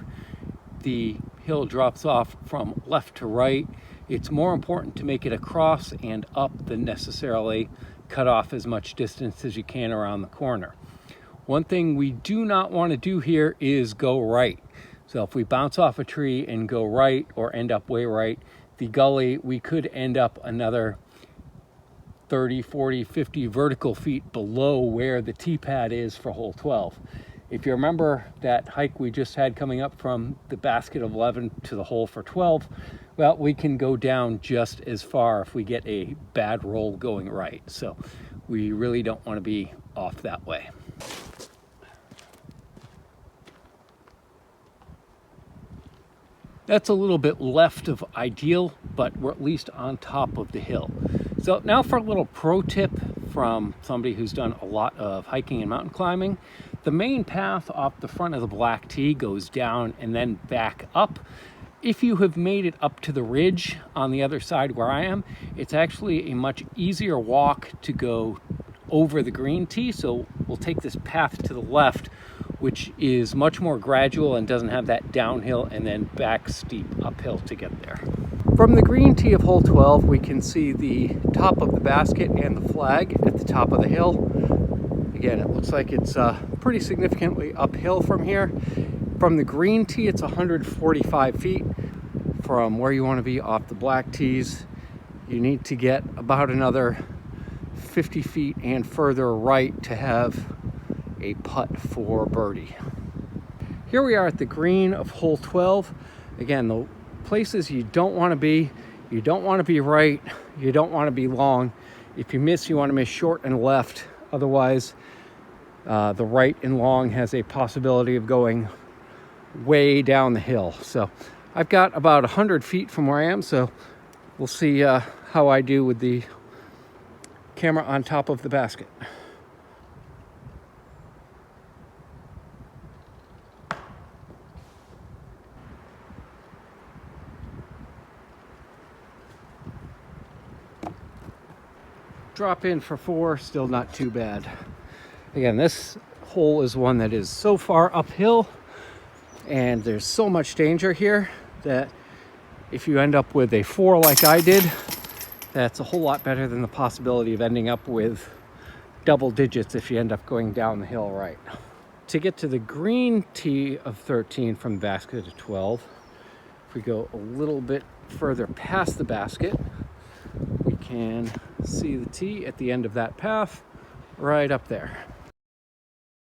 [SPEAKER 2] the hill drops off from left to right, it's more important to make it across and up than necessarily cut off as much distance as you can around the corner. One thing we do not want to do here is go right. So if we bounce off a tree and go right or end up way right, the gully, we could end up another 30, 40, 50 vertical feet below where the tee pad is for hole 12. If you remember that hike we just had coming up from the basket of 11 to the hole for 12, well, we can go down just as far if we get a bad roll going right. So we really don't want to be off that way. That's a little bit left of ideal, but we're at least on top of the hill. So now for a little pro tip from somebody who's done a lot of hiking and mountain climbing. The main path off the front of the Black T goes down and then back up. If you have made it up to the ridge on the other side where I am, it's actually a much easier walk to go over the Green T. So we'll take this path to the left, which is much more gradual and doesn't have that downhill and then back steep uphill to get there. From the Green T of hole 12, we can see the top of the basket and the flag at the top of the hill. Again, it looks like it's pretty significantly uphill from here. From the Green T, it's 145 feet. From where you want to be off the Black Tees, you need to get about another 50 feet and further right to have a putt for birdie. Here we are at the green of hole 12. Again, the places you don't want to be right, you don't want to be long. If you miss, you want to miss short and left. Otherwise, the right and long has a possibility of going way down the hill. So I've got about 100 feet from where I am, so we'll see how I do with the camera on top of the basket. Drop in for 4, still not too bad. Again, this hole is one that is so far uphill and there's so much danger here that if you end up with a 4 like I did, that's a whole lot better than the possibility of ending up with double digits if you end up going down the hill right. To get to the Green T of 13 from the basket to 12, if we go a little bit further past the basket, we can see the tee at the end of that path right up there.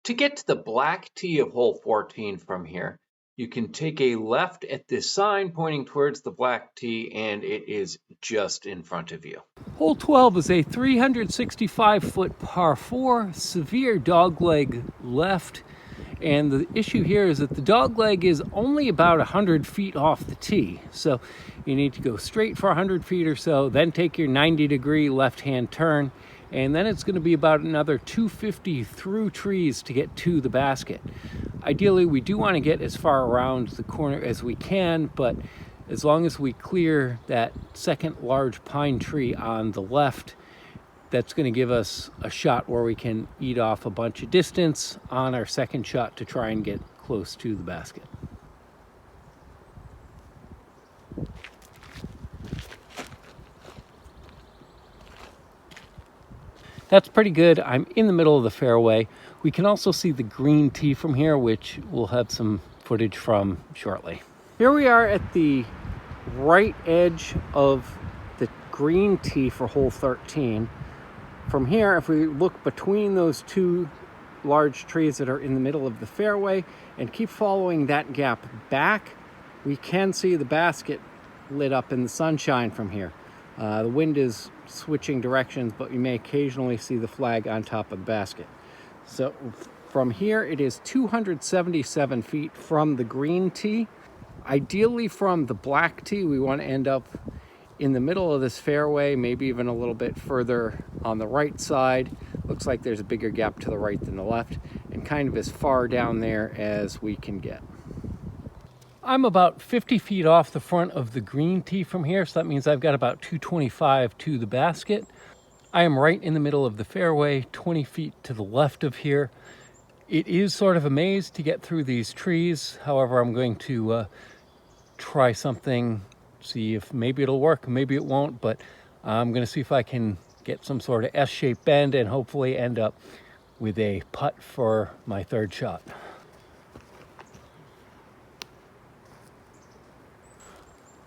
[SPEAKER 1] To get to the Black Tee of hole 14 from here, you can take a left at this sign pointing towards the Black Tee, and it is just in front of you.
[SPEAKER 2] Hole 12 is a 365-foot par 4, severe dogleg left. And the issue here is that the dogleg is only about 100 feet off the tee. So you need to go straight for 100 feet or so, then take your 90-degree left-hand turn, and then it's going to be about another 250 through trees to get to the basket. Ideally, we do want to get as far around the corner as we can, but as long as we clear that second large pine tree on the left, that's going to give us a shot where we can eat off a bunch of distance on our second shot to try and get close to the basket. That's pretty good. I'm in the middle of the fairway. We can also see the Green Tee from here, which we'll have some footage from shortly. Here we are at the right edge of the Green Tee for hole 13. From here, if we look between those two large trees that are in the middle of the fairway and keep following that gap back, we can see the basket lit up in the sunshine from here. The wind is switching directions, but you may occasionally see the flag on top of the basket. So from here, it is 277 feet from the Green Tee. Ideally, from the Black Tee, we want to end up in the middle of this fairway, maybe even a little bit further on the right side. Looks like there's a bigger gap to the right than the left, and kind of as far down there as we can get. I'm about 50 feet off the front of the Green Tee from here, so that means I've got about 225 to the basket. I am right in the middle of the fairway, 20 feet to the left of here. It is sort of a maze to get through these trees. However, I'm going to try something, see if maybe it'll work, maybe it won't, but I'm going to see if I can get some sort of S-shaped bend and hopefully end up with a putt for my third shot.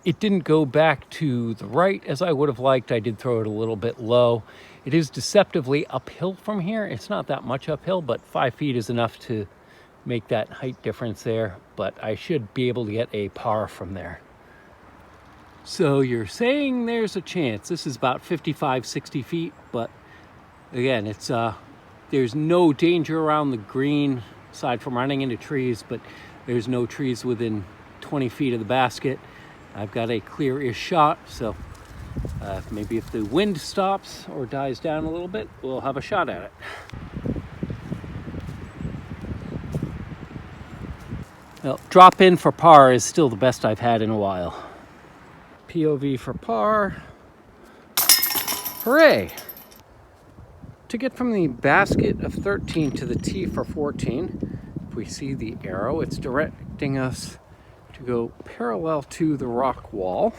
[SPEAKER 2] It didn't go back to the right as I would have liked. I did throw it a little bit low. It is deceptively uphill from here. It's not that much uphill, but 5 feet is enough to make that height difference there. But I should be able to get a par from there. So you're saying there's a chance. This is about 55, 60 feet, but again, it's there's no danger around the green aside from running into trees, but there's no trees within 20 feet of the basket. I've got a clear-ish shot, so maybe if the wind stops or dies down a little bit, we'll have a shot at it. Well, drop in for par is still the best I've had in a while. POV for par. Hooray! To get from the basket of 13 to the tee for 14, if we see the arrow, it's directing us to go parallel to the rock wall.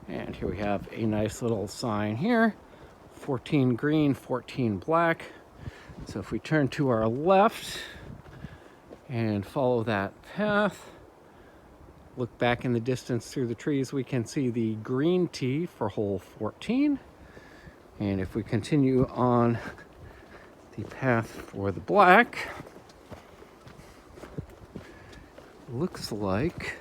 [SPEAKER 2] And here we have a nice little sign here, 14 green, 14 black. So if we turn to our left and follow that path, look back in the distance through the trees, we can see the green tee for hole 14. And if we continue on the path for the black, looks like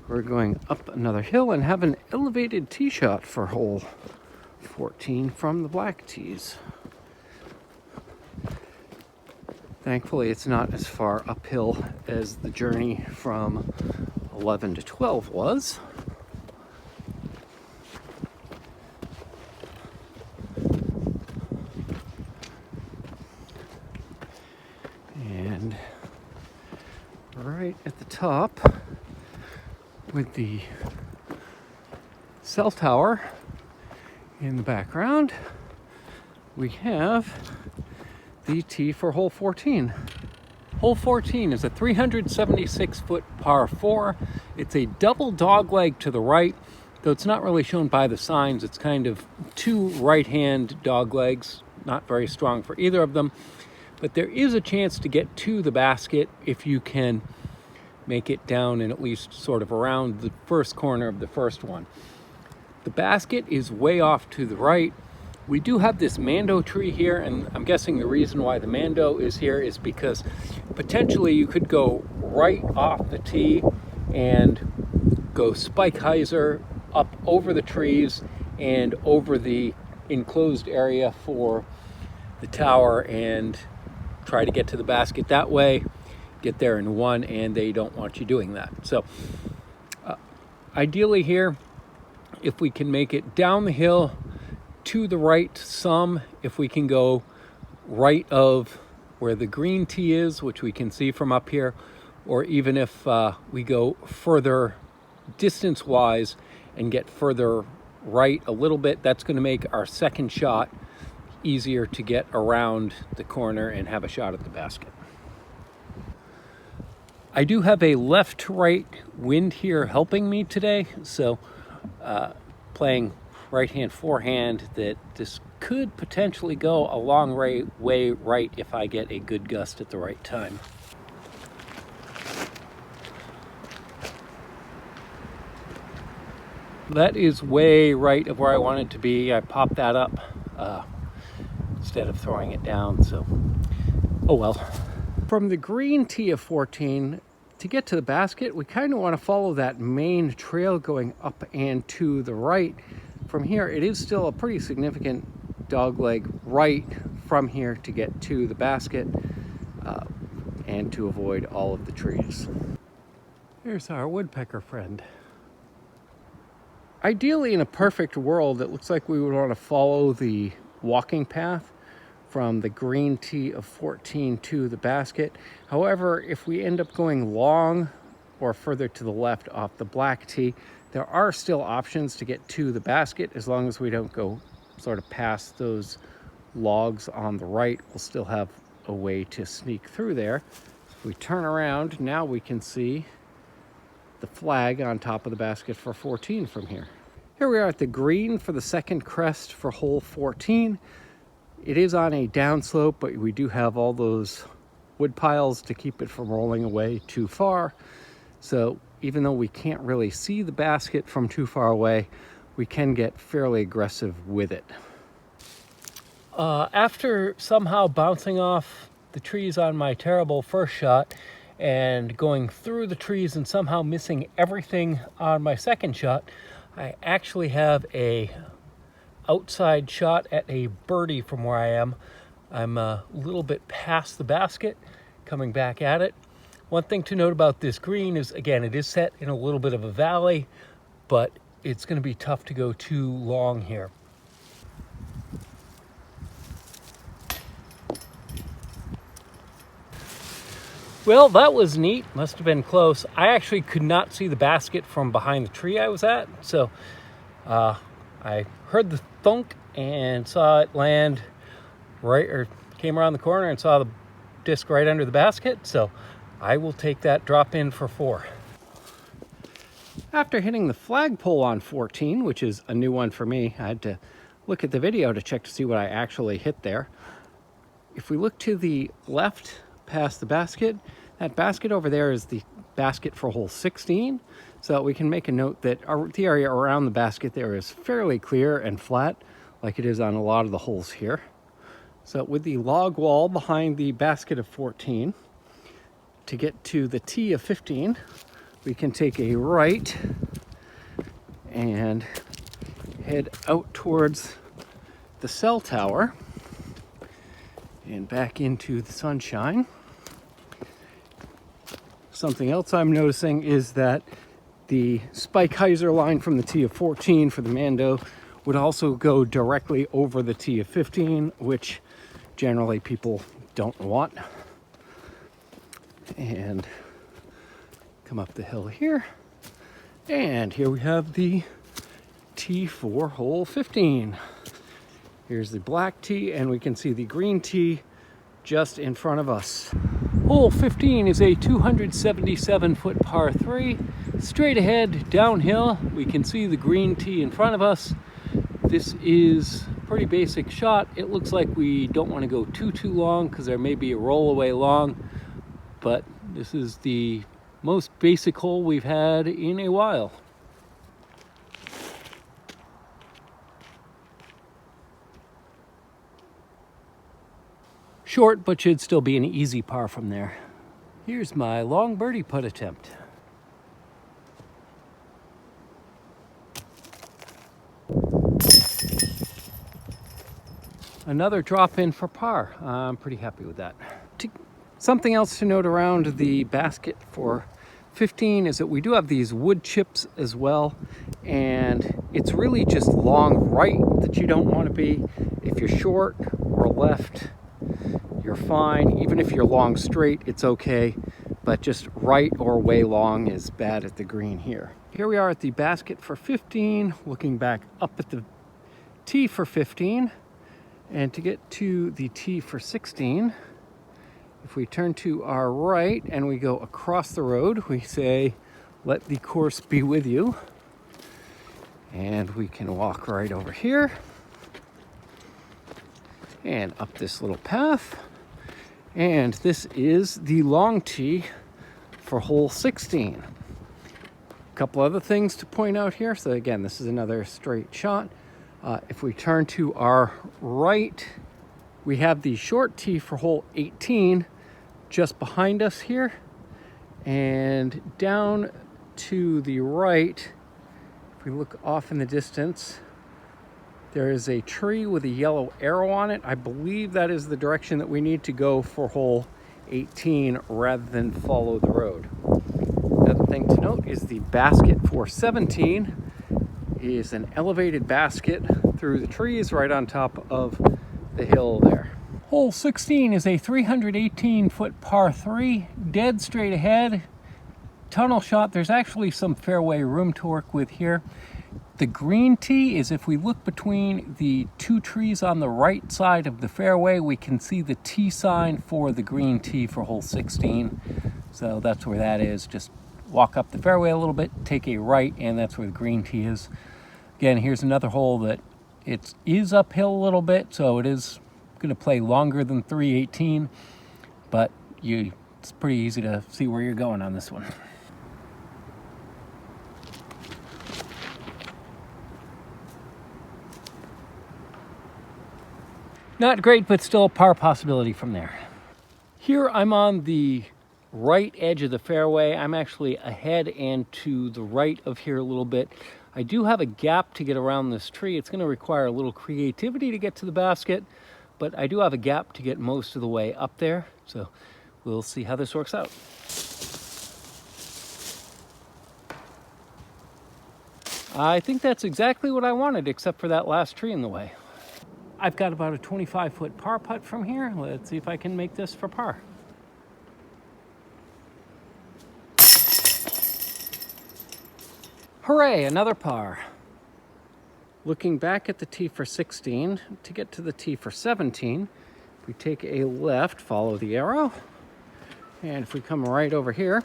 [SPEAKER 2] we're going up another hill and have an elevated tee shot for hole 14 from the black tees. Thankfully, it's not as far uphill as the journey from 11 to 12 was. And right at the top, with the cell tower in the background, we have the tee for hole 14. Hole 14 is a 376-foot par 4. It's a double dogleg to the right, though it's not really shown by the signs. It's kind of two right-hand doglegs, not very strong for either of them. But there is a chance to get to the basket if you can make it down and at least sort of around the first corner of the first one. The basket is way off to the right. We do have this mando tree here, and I'm guessing the reason why the mando is here is because potentially you could go right off the tee and go spike hyzer up over the trees and over the enclosed area for the tower and try to get to the basket that way, get there in one, and they don't want you doing that. So ideally here, if we can make it down the hill to the right some, if we can go right of where the green tee is, which we can see from up here, or even if we go further distance-wise and get further right a little bit, that's going to make our second shot easier to get around the corner and have a shot at the basket. I do have a left to right wind here helping me today, so playing right hand forehand, that this could potentially go a long way right if I get a good gust at the right time. That is way right of where I want it to be. I popped that up instead of throwing it down, so oh well. From the green tee of 14, to get to the basket, we kind of want to follow that main trail going up and to the right. From here, it is still a pretty significant dogleg right from here to get to the basket and to avoid all of the trees. Here's our woodpecker friend. Ideally, in a perfect world, it looks like we would want to follow the walking path from the green tee of 14 to the basket. However, if we end up going long or further to the left off the black tee, there are still options to get to the basket as long as we don't go sort of past those logs on the right. We'll still have a way to sneak through there. If we turn around, now we can see the flag on top of the basket for 14 from here. Here we are at the green for the second crest for hole 14. It is on a downslope, but we do have all those wood piles to keep it from rolling away too far. So even though we can't really see the basket from too far away, we can get fairly aggressive with it. After somehow bouncing off the trees on my terrible first shot and going through the trees and somehow missing everything on my second shot, I actually have a outside shot at a birdie from where I am. I'm a little bit past the basket, coming back at it. One thing to note about this green is, again, it is set in a little bit of a valley, but it's going to be tough to go too long here. Well, that was neat. Must have been close. I actually could not see the basket from behind the tree I was at, so I heard the thunk and saw it land right, or came around the corner and saw the disc right under the basket, so I will take that drop in for 4. After hitting the flagpole on 14, which is a new one for me, I had to look at the video to check to see what I actually hit there. If we look to the left past the basket, that basket over there is the basket for hole 16, so that we can make a note that the area around the basket there is fairly clear and flat, like it is on a lot of the holes here. So with the log wall behind the basket of 14, to get to the tee of 15, we can take a right and head out towards the cell tower and back into the sunshine. Something else I'm noticing is that the spike hyzer line from the tee of 14 for the Mando would also go directly over the tee of 15, which generally people don't want. And come up the hill here, and here we have the tee for hole 15. Here's the black tee, and we can see the green tee just in front of us. Hole 15 is a 277-foot par 3. Straight ahead, downhill, we can see the green tee in front of us. This is a pretty basic shot. It looks like we don't want to go too long because there may be a rollaway long, but this is the most basic hole we've had in a while. Short, but should still be an easy par from there. Here's my long birdie putt attempt. Another drop in for par. I'm pretty happy with that. Something else to note around the basket for 15 is that we do have these wood chips as well, and it's really just long right that you don't want to be. If you're short or left, you're fine. Even if you're long straight, it's okay, but just right or way long is bad at the green here. Here we are at the basket for 15, looking back up at the tee for 15, and to get to the tee for 16, if we turn to our right and we go across the road, we say, "Let the course be with you." And we can walk right over here and up this little path. And this is the long tee for hole 16. A couple other things to point out here. So again, this is another straight shot. If we turn to our right, we have the short tee for hole 18 just behind us here. And down to the right, if we look off in the distance, there is a tree with a yellow arrow on it. I believe that is the direction that we need to go for hole 18 rather than follow the road. Another thing to note is the basket for 17 is an elevated basket through the trees right on top of the hill there. Hole 16 is a 318-foot par 3, dead straight ahead, tunnel shot. There's actually some fairway room to work with here. The green tee is, if we look between the two trees on the right side of the fairway, we can see the tee sign for the green tee for hole 16. So that's where that is. Just walk up the fairway a little bit, take a right, and that's where the green tee is. Again, here's another hole that it is uphill a little bit, so it is going to play longer than 318, but it's pretty easy to see where you're going on this one. Not great, but still a par possibility from there. Here I'm on the right edge of the fairway. I'm actually ahead and to the right of here a little bit. I do have a gap to get around this tree. It's going to require a little creativity to get to the basket, but I do have a gap to get most of the way up there. So we'll see how this works out. I think that's exactly what I wanted, except for that last tree in the way. I've got about a 25-foot par putt from here. Let's see if I can make this for par. Hooray, another par. Looking back at the tee for 16, to get to the tee for 17, we take a left, follow the arrow, and if we come right over here,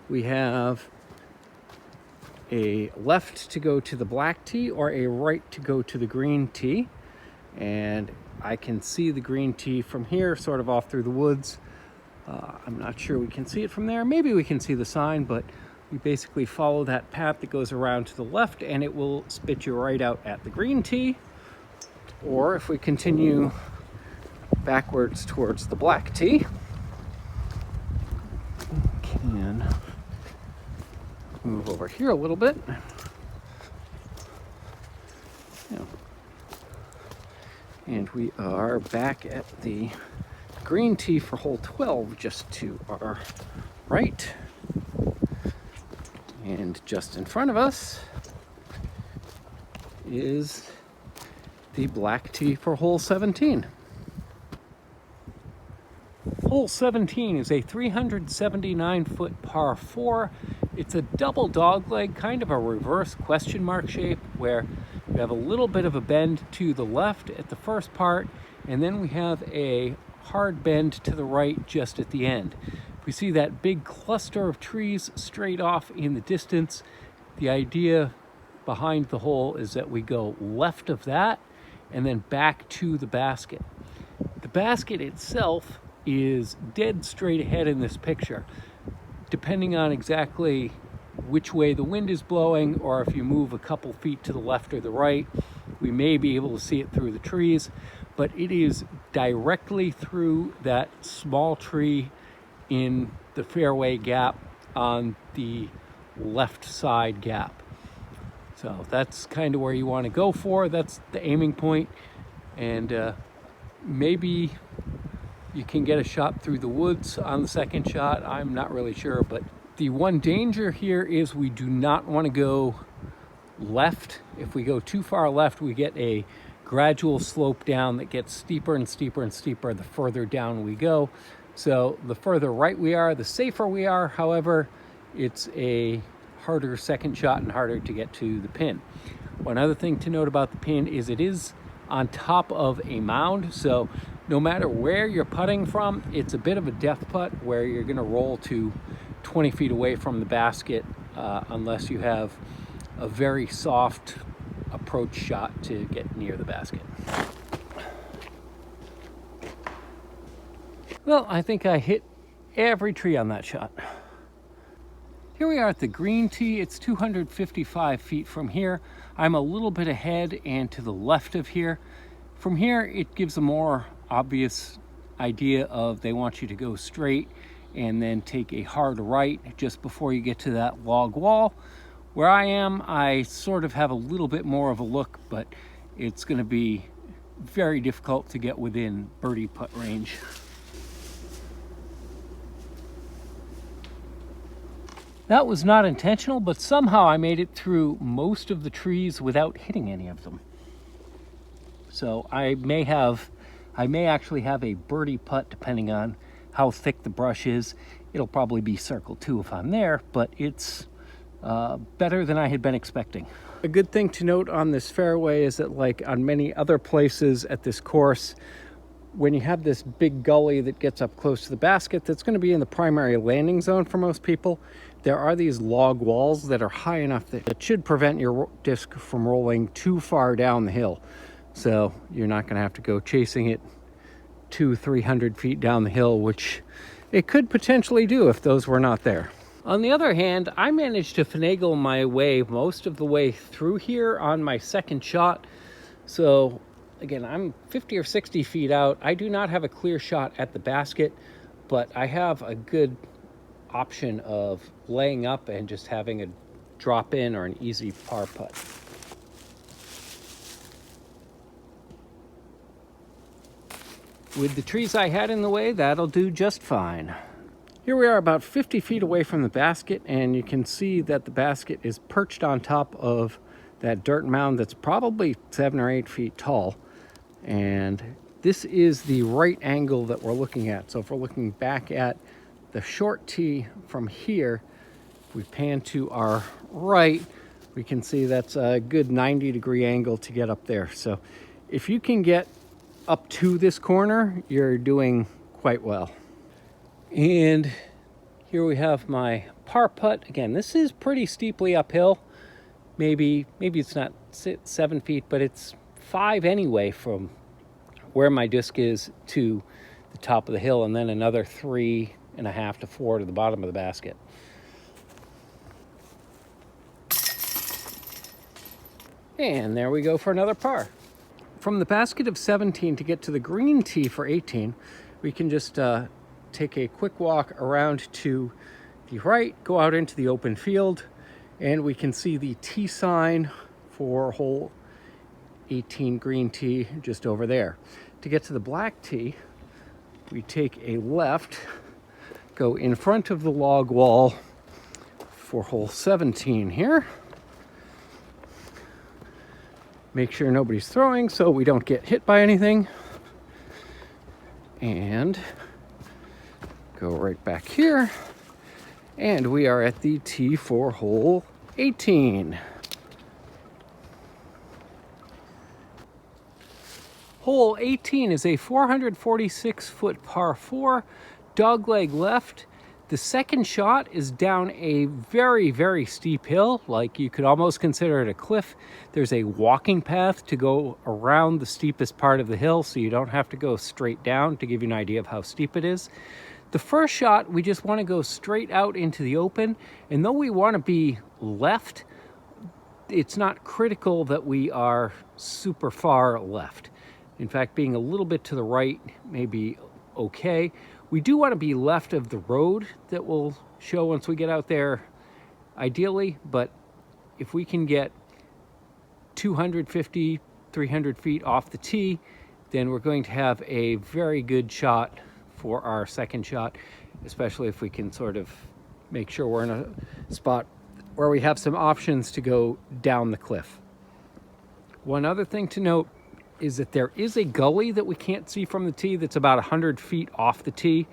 [SPEAKER 2] we have a left to go to the black tee or a right to go to the green tee. And I can see the green tee from here, sort of off through the woods. I'm not sure we can see it from there. Maybe we can see the sign, but we basically follow that path that goes around to the left and it will spit you right out at the green tee. Or if we continue backwards towards the black tee, we can move over here a little bit. Yeah. And we are back at the green tee for hole 12, just to our right. And just in front of us is the black tee for hole 17. Hole 17 is a 379-foot par 4. It's a double dogleg, kind of a reverse question mark shape, where we have a little bit of a bend to the left at the first part, and then we have a hard bend to the right just at the end. We see that big cluster of trees straight off in the distance. The idea behind the hole is that we go left of that and then back to the basket. The basket itself is dead straight ahead in this picture. Depending on exactly which way the wind is blowing, or if you move a couple feet to the left or the right, we may be able to see it through the trees, but it is directly through that small tree in the fairway gap on the left side gap. So that's kind of where you want to go for. That's the aiming point. And maybe you can get a shot through the woods on the second shot. I'm not really sure, but the one danger here is we do not want to go left. If we go too far left, we get a gradual slope down that gets steeper and steeper and steeper the further down we go. So the further right we are, the safer we are. However, it's a harder second shot and harder to get to the pin. One other thing to note about the pin is it is on top of a mound. So no matter where you're putting from, it's a bit of a death putt where you're going to roll to 20 feet away from the basket unless you have a very soft approach shot to get near the basket. Well, I think I hit every tree on that shot. Here we are at the green tee. It's 255 feet from here. I'm a little bit ahead and to the left of here. From here, it gives a more obvious idea of they want you to go straight and then take a hard right just before you get to that log wall. Where I am, I sort of have a little bit more of a look, but it's going to be very difficult to get within birdie putt range. That was not intentional, but somehow I made it through most of the trees without hitting any of them. So I may actually have a birdie putt depending on how thick the brush is. It'll probably be circle 2 if I'm there, but it's better than I had been expecting. A good thing to note on this fairway is that, like on many other places at this course, when you have this big gully that gets up close to the basket, that's going to be in the primary landing zone for most people. There are these log walls that are high enough that it should prevent your disc from rolling too far down the hill. So you're not going to have to go chasing it 200-300 feet down the hill, which it could potentially do if those were not there. On the other hand, I managed to finagle my way most of the way through here on my second shot. So again, I'm 50 or 60 feet out. I do not have a clear shot at the basket, but I have a good option of laying up and just having a drop in or an easy par putt. With the trees I had in the way, that'll do just fine. Here we are about 50 feet away from the basket, and you can see that the basket is perched on top of that dirt mound that's probably 7 or 8 feet tall. And this is the right angle that we're looking at. So if we're looking back at the short tee from here, if we pan to our right, we can see that's a good 90-degree angle to get up there. So if you can get up to this corner, you're doing quite well. And here we have my par putt. Again, this is pretty steeply uphill. Maybe it's not 7 feet, but it's 5 anyway from where my disc is to the top of the hill, and then another 3.5 to 4 to the bottom of the basket. And there we go for another par. From the basket of 17 to get to the green tee for 18, we can just take a quick walk around to the right, go out into the open field, and we can see the tee sign for hole 18 green tee just over there. To get to the black tee, we take a left, go in front of the log wall for hole 17 here. Make sure nobody's throwing so we don't get hit by anything. And go right back here. And we are at the tee for hole 18. Hole 18 is a 446-foot par 4, dogleg left. The second shot is down a very, very steep hill, like you could almost consider it a cliff. There's a walking path to go around the steepest part of the hill, so you don't have to go straight down, to give you an idea of how steep it is. The first shot, we just want to go straight out into the open, and though we want to be left, it's not critical that we are super far left. In fact, being a little bit to the right may be okay. We do want to be left of the road that will show once we get out there, ideally, but if we can get 250, 300 feet off the tee, then we're going to have a very good shot for our second shot, especially if we can sort of make sure we're in a spot where we have some options to go down the cliff. One other thing to note is that there is a gully that we can't see from the tee that's about 100 feet off the tee.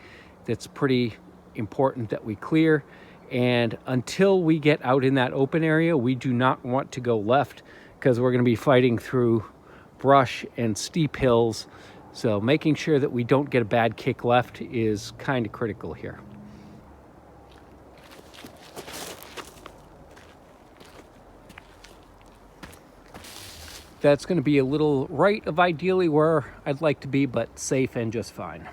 [SPEAKER 2] That's pretty important that we clear. And until we get out in that open area, we do not want to go left because we're going to be fighting through brush and steep hills. So making sure that we don't get a bad kick left is kind of critical here. That's going to be a little right of ideally where I'd like to be, but safe and just fine.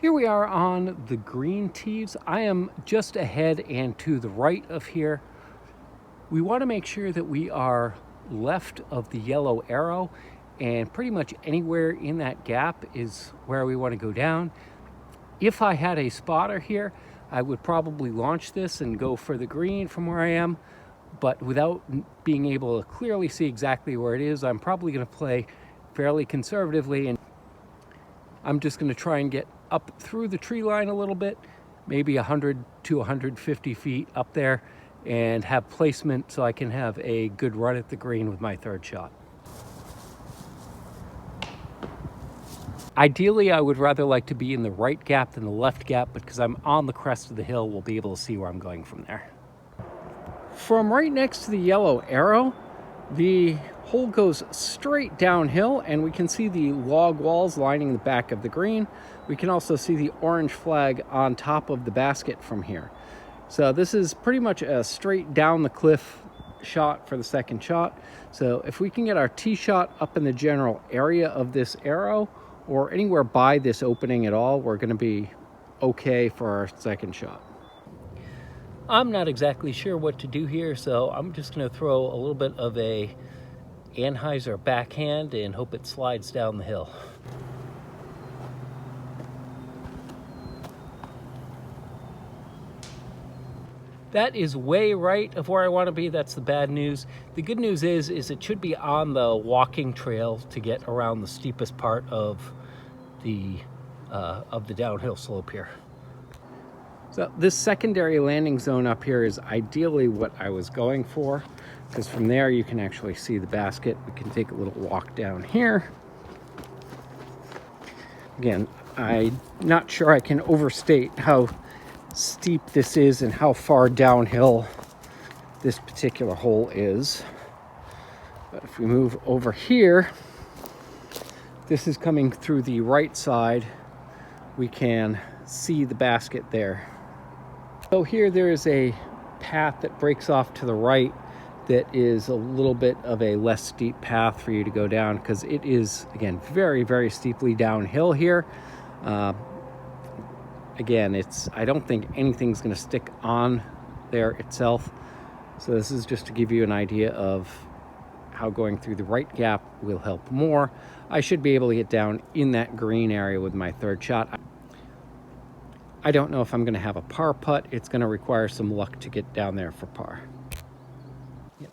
[SPEAKER 2] Here we are on the green tees. I am just ahead and to the right of here. We want to make sure that we are left of the yellow arrow, and pretty much anywhere in that gap is where we want to go down. If I had a spotter here, I would probably launch this and go for the green from where I am. But without being able to clearly see exactly where it is, I'm probably going to play fairly conservatively, and I'm just going to try and get up through the tree line a little bit, maybe 100 to 150 feet up there, and have placement so I can have a good run at the green with my third shot. Ideally, I would rather like to be in the right gap than the left gap, but because I'm on the crest of the hill, we'll be able to see where I'm going from there. From right next to the yellow arrow, the hole goes straight downhill, and we can see the log walls lining the back of the green. We can also see the orange flag on top of the basket from here. So this is pretty much a straight down the cliff shot for the second shot. So if we can get our tee shot up in the general area of this arrow or anywhere by this opening at all, we're going to be okay for our second shot. I'm not exactly sure what to do here, so I'm just going to throw a little bit of a Anheuser backhand and hope it slides down the hill. That is way right of where I want to be. That's the bad news. The good news is it should be on the walking trail to get around the steepest part of the downhill slope here. So this secondary landing zone up here is ideally what I was going for, because from there you can actually see the basket. We can take a little walk down here. Again, I'm not sure I can overstate how steep this is and how far downhill this particular hole is. But if we move over here, this is coming through the right side. We can see the basket there. So here there is a path that breaks off to the right that is a little bit of a less steep path for you to go down, because it is, again, very, very steeply downhill here. Again, I don't think anything's going to stick on there itself. So this is just to give you an idea of how going through the right gap will help more. I should be able to get down in that green area with my third shot. I don't know if I'm going to have a par putt. It's going to require some luck to get down there for par. Yep.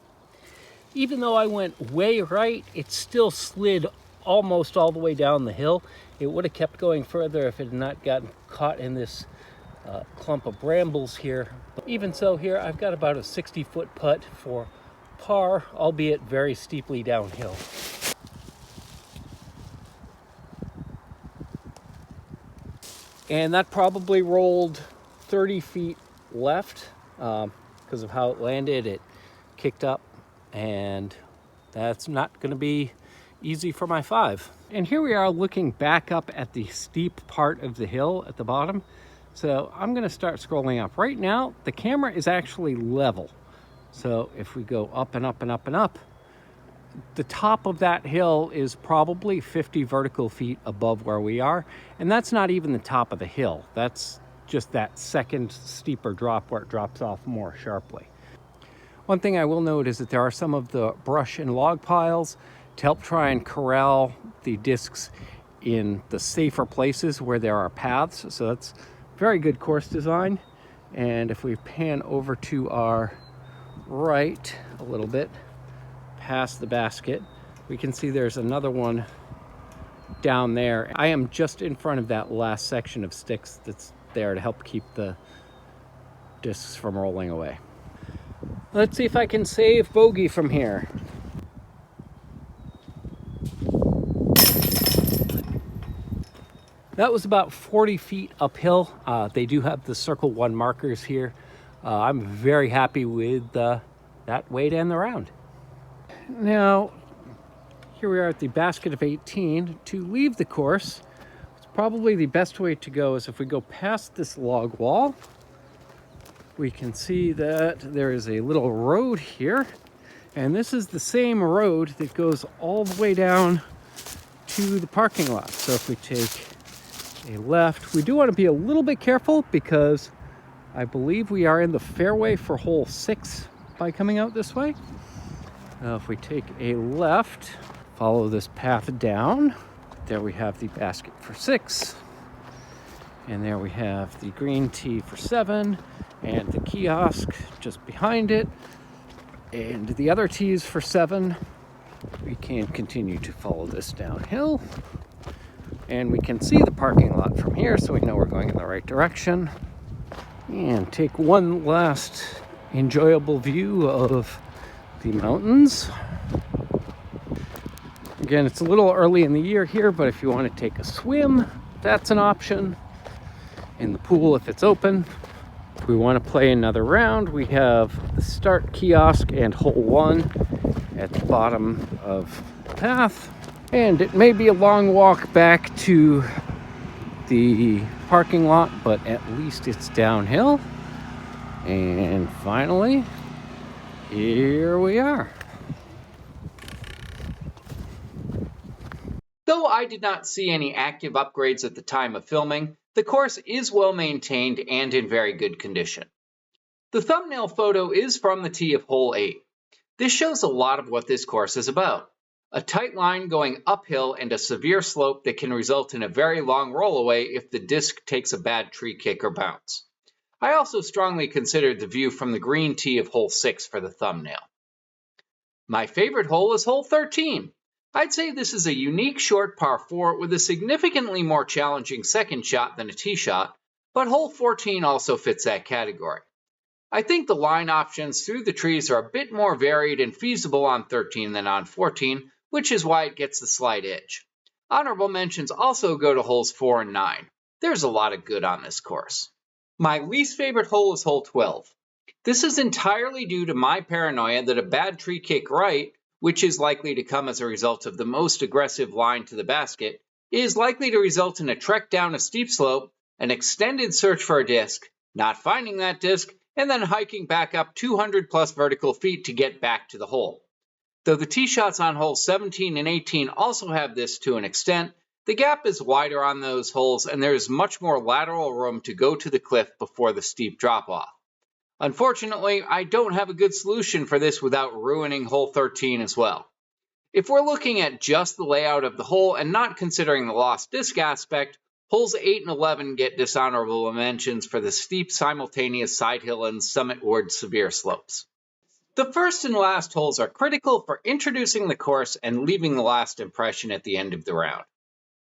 [SPEAKER 2] Even though I went way right, it still slid almost all the way down the hill. It would have kept going further if it had not gotten caught in this clump of brambles here. But even so, here I've got about a 60-foot putt for par, albeit very steeply downhill. And that probably rolled 30 feet left because of how it landed. It kicked up, and that's not going to be easy for my 5. And here we are looking back up at the steep part of the hill at the bottom. So I'm going to start scrolling up. Right now, the camera is actually level. So if we go up and up and up and up, the top of that hill is probably 50 vertical feet above where we are. And that's not even the top of the hill. That's just that second steeper drop where it drops off more sharply. One thing I will note is that there are some of the brush and log piles to help try and corral the discs in the safer places where there are paths. So that's very good course design. And if we pan over to our right a little bit, past the basket, we can see there's another one down there. I am just in front of that last section of sticks that's there to help keep the discs from rolling away. Let's see if I can save bogey from here. That was about 40 feet uphill. They do have the circle 1 markers here. I'm very happy with that way to end the round. Now, here we are at the basket of 18. To leave the course, it's probably the best way to go is if we go past this log wall. We can see that there is a little road here, and this is the same road that goes all the way down to the parking lot. So if we take a left, we do want to be a little bit careful because I believe we are in the fairway for hole 6 by coming out this way. If we take a left, follow this path down, there we have the basket for 6. And there we have the green tee for 7 and the kiosk just behind it. And the other tees for 7. We can continue to follow this downhill. And we can see the parking lot from here, so we know we're going in the right direction. And take one last enjoyable view of the mountains. Again, it's a little early in the year here, but if you want to take a swim, that's an option. In the pool if it's open. If we want to play another round, we have the start kiosk and hole 1 at the bottom of the path. And it may be a long walk back to the parking lot, but at least it's downhill. And finally, here we are.
[SPEAKER 1] Though I did not see any active upgrades at the time of filming, the course is well maintained and in very good condition. The thumbnail photo is from the tee of hole 8. This shows a lot of what this course is about. A tight line going uphill and a severe slope that can result in a very long rollaway if the disc takes a bad tree kick or bounce. I also strongly considered the view from the green tee of hole 6 for the thumbnail. My favorite hole is hole 13. I'd say this is a unique short par 4 with a significantly more challenging second shot than a tee shot, but hole 14 also fits that category. I think the line options through the trees are a bit more varied and feasible on 13 than on 14, which is why it gets the slight edge. Honorable mentions also go to holes 4 and 9. There's a lot of good on this course. My least favorite hole is hole 12. This is entirely due to my paranoia that a bad tree kick right, which is likely to come as a result of the most aggressive line to the basket, is likely to result in a trek down a steep slope, an extended search for a disc, not finding that disc, and then hiking back up 200 plus vertical feet to get back to the hole. Though the tee shots on holes 17 and 18 also have this to an extent, the gap is wider on those holes and there is much more lateral room to go to the cliff before the steep drop-off. Unfortunately, I don't have a good solution for this without ruining hole 13 as well. If we're looking at just the layout of the hole and not considering the lost disc aspect, holes 8 and 11 get dishonorable mentions for the steep simultaneous side hill and summitward severe slopes. The first and last holes are critical for introducing the course and leaving the last impression at the end of the round.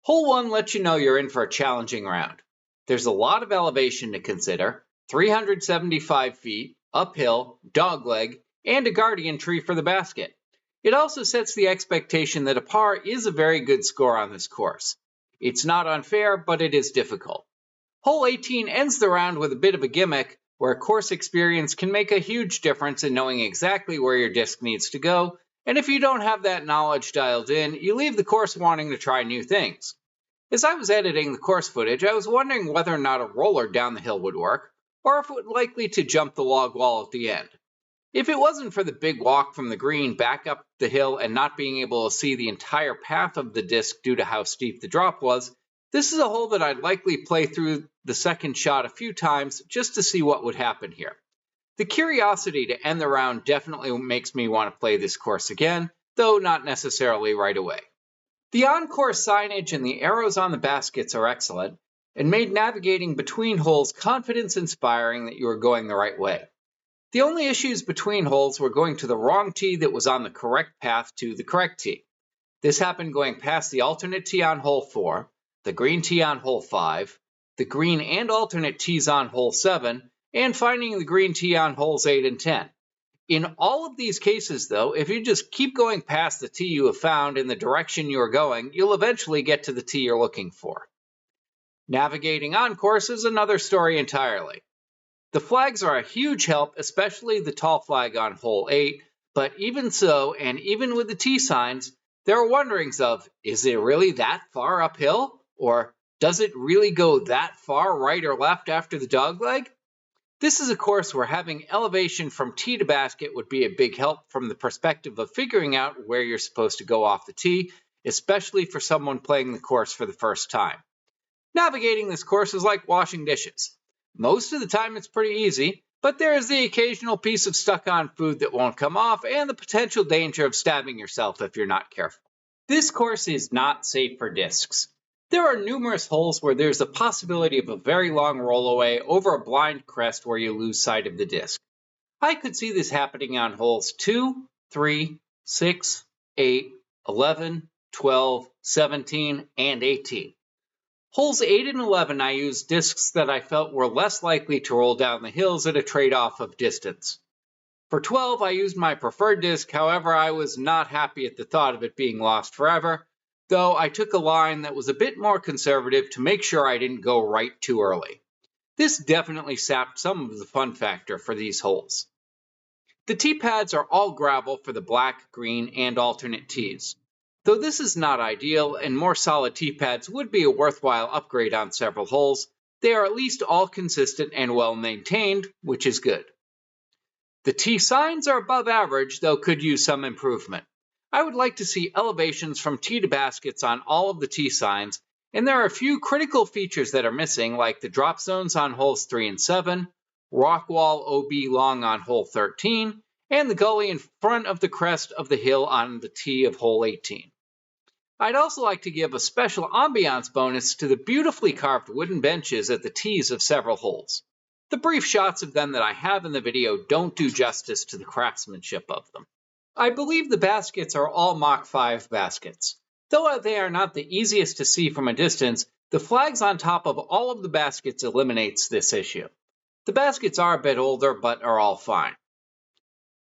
[SPEAKER 1] Hole 1 lets you know you're in for a challenging round. There's a lot of elevation to consider, 375 feet, uphill, dogleg, and a guardian tree for the basket. It also sets the expectation that a par is a very good score on this course. It's not unfair, but it is difficult. Hole 18 ends the round with a bit of a gimmick, where course experience can make a huge difference in knowing exactly where your disc needs to go, and if you don't have that knowledge dialed in, you leave the course wanting to try new things. As I was editing the course footage, I was wondering whether or not a roller down the hill would work, or if it would likely to jump the log wall at the end. If it wasn't for the big walk from the green back up the hill and not being able to see the entire path of the disc due to how steep the drop was, this is a hole that I'd likely play through the second shot a few times just to see what would happen here. The curiosity to end the round definitely makes me want to play this course again, though not necessarily right away. The on-course signage and the arrows on the baskets are excellent, and made navigating between holes confidence-inspiring that you are going the right way. The only issues between holes were going to the wrong tee that was on the correct path to the correct tee. This happened going past the alternate tee on hole 4, the green tee on hole 5, the green and alternate tees on hole 7, and finding the green tee on holes 8 and 10. In all of these cases, though, if you just keep going past the tee you have found in the direction you are going, you'll eventually get to the tee you're looking for. Navigating on course is another story entirely. The flags are a huge help, especially the tall flag on hole 8, but even so, and even with the tee signs, there are wonderings of, is it really that far uphill? Or does it really go that far right or left after the dogleg? This is a course where having elevation from tee to basket would be a big help from the perspective of figuring out where you're supposed to go off the tee, especially for someone playing the course for the first time. Navigating this course is like washing dishes. Most of the time it's pretty easy, but there is the occasional piece of stuck-on food that won't come off and the potential danger of stabbing yourself if you're not careful. This course is not safe for discs. There are numerous holes where there's a possibility of a very long rollaway over a blind crest where you lose sight of the disc. I could see this happening on holes 2, 3, 6, 8, 11, 12, 17, and 18. Holes 8 and 11 I used discs that I felt were less likely to roll down the hills at a trade-off of distance. For 12 I used my preferred disc, however I was not happy at the thought of it being lost forever, though I took a line that was a bit more conservative to make sure I didn't go right too early. This definitely sapped some of the fun factor for these holes. The tee pads are all gravel for the black, green, and alternate tees. Though this is not ideal, and more solid tee pads would be a worthwhile upgrade on several holes, they are at least all consistent and well maintained, which is good. The tee signs are above average, though could use some improvement. I would like to see elevations from tee to baskets on all of the tee signs, and there are a few critical features that are missing, like the drop zones on holes 3 and 7, rock wall OB long on hole 13, and the gully in front of the crest of the hill on the tee of hole 18. I'd also like to give a special ambiance bonus to the beautifully carved wooden benches at the tees of several holes. The brief shots of them that I have in the video don't do justice to the craftsmanship of them. I believe the baskets are all Mach 5 baskets. Though they are not the easiest to see from a distance, The flags on top of all of the baskets eliminates this issue. The baskets are a bit older, but are all fine.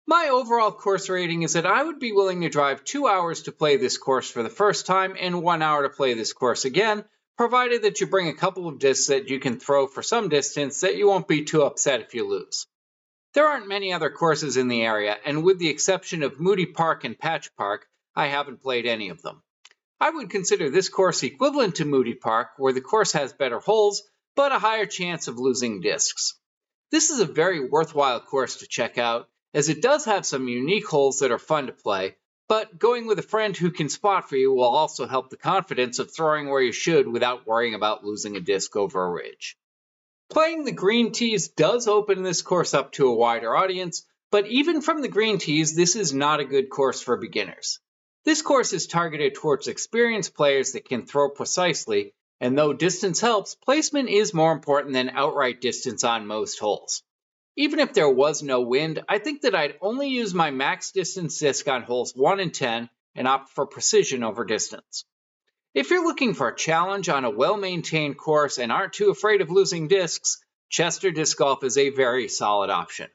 [SPEAKER 1] My overall course rating is that I would be willing to drive 2 hours to play this course for the first time and 1 hour to play this course again, provided that you bring a couple of discs that you can throw for some distance that you won't be too upset if you lose. There aren't many other courses in the area, and with the exception of Moody Park and Patch Park, I haven't played any of them. I would consider this course equivalent to Moody Park, where the course has better holes, but a higher chance of losing discs. This is a very worthwhile course to check out, as it does have some unique holes that are fun to play, but going with a friend who can spot for you will also help the confidence of throwing where you should without worrying about losing a disc over a ridge. Playing the green tees does open this course up to a wider audience, but even from the green tees, this is not a good course for beginners. This course is targeted towards experienced players that can throw precisely, and though distance helps, placement is more important than outright distance on most holes. Even if there was no wind, I think that I'd only use my max distance disc on holes 1 and 10 and opt for precision over distance. If you're looking for a challenge on a well-maintained course and aren't too afraid of losing discs, Chester Disc Golf is a very solid option.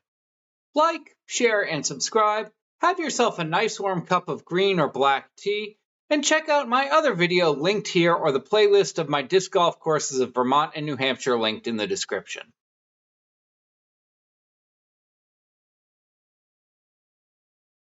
[SPEAKER 1] Like, share, and subscribe. Have yourself a nice warm cup of green or black tea, and check out my other video linked here or the playlist of my disc golf courses of Vermont and New Hampshire linked in the description.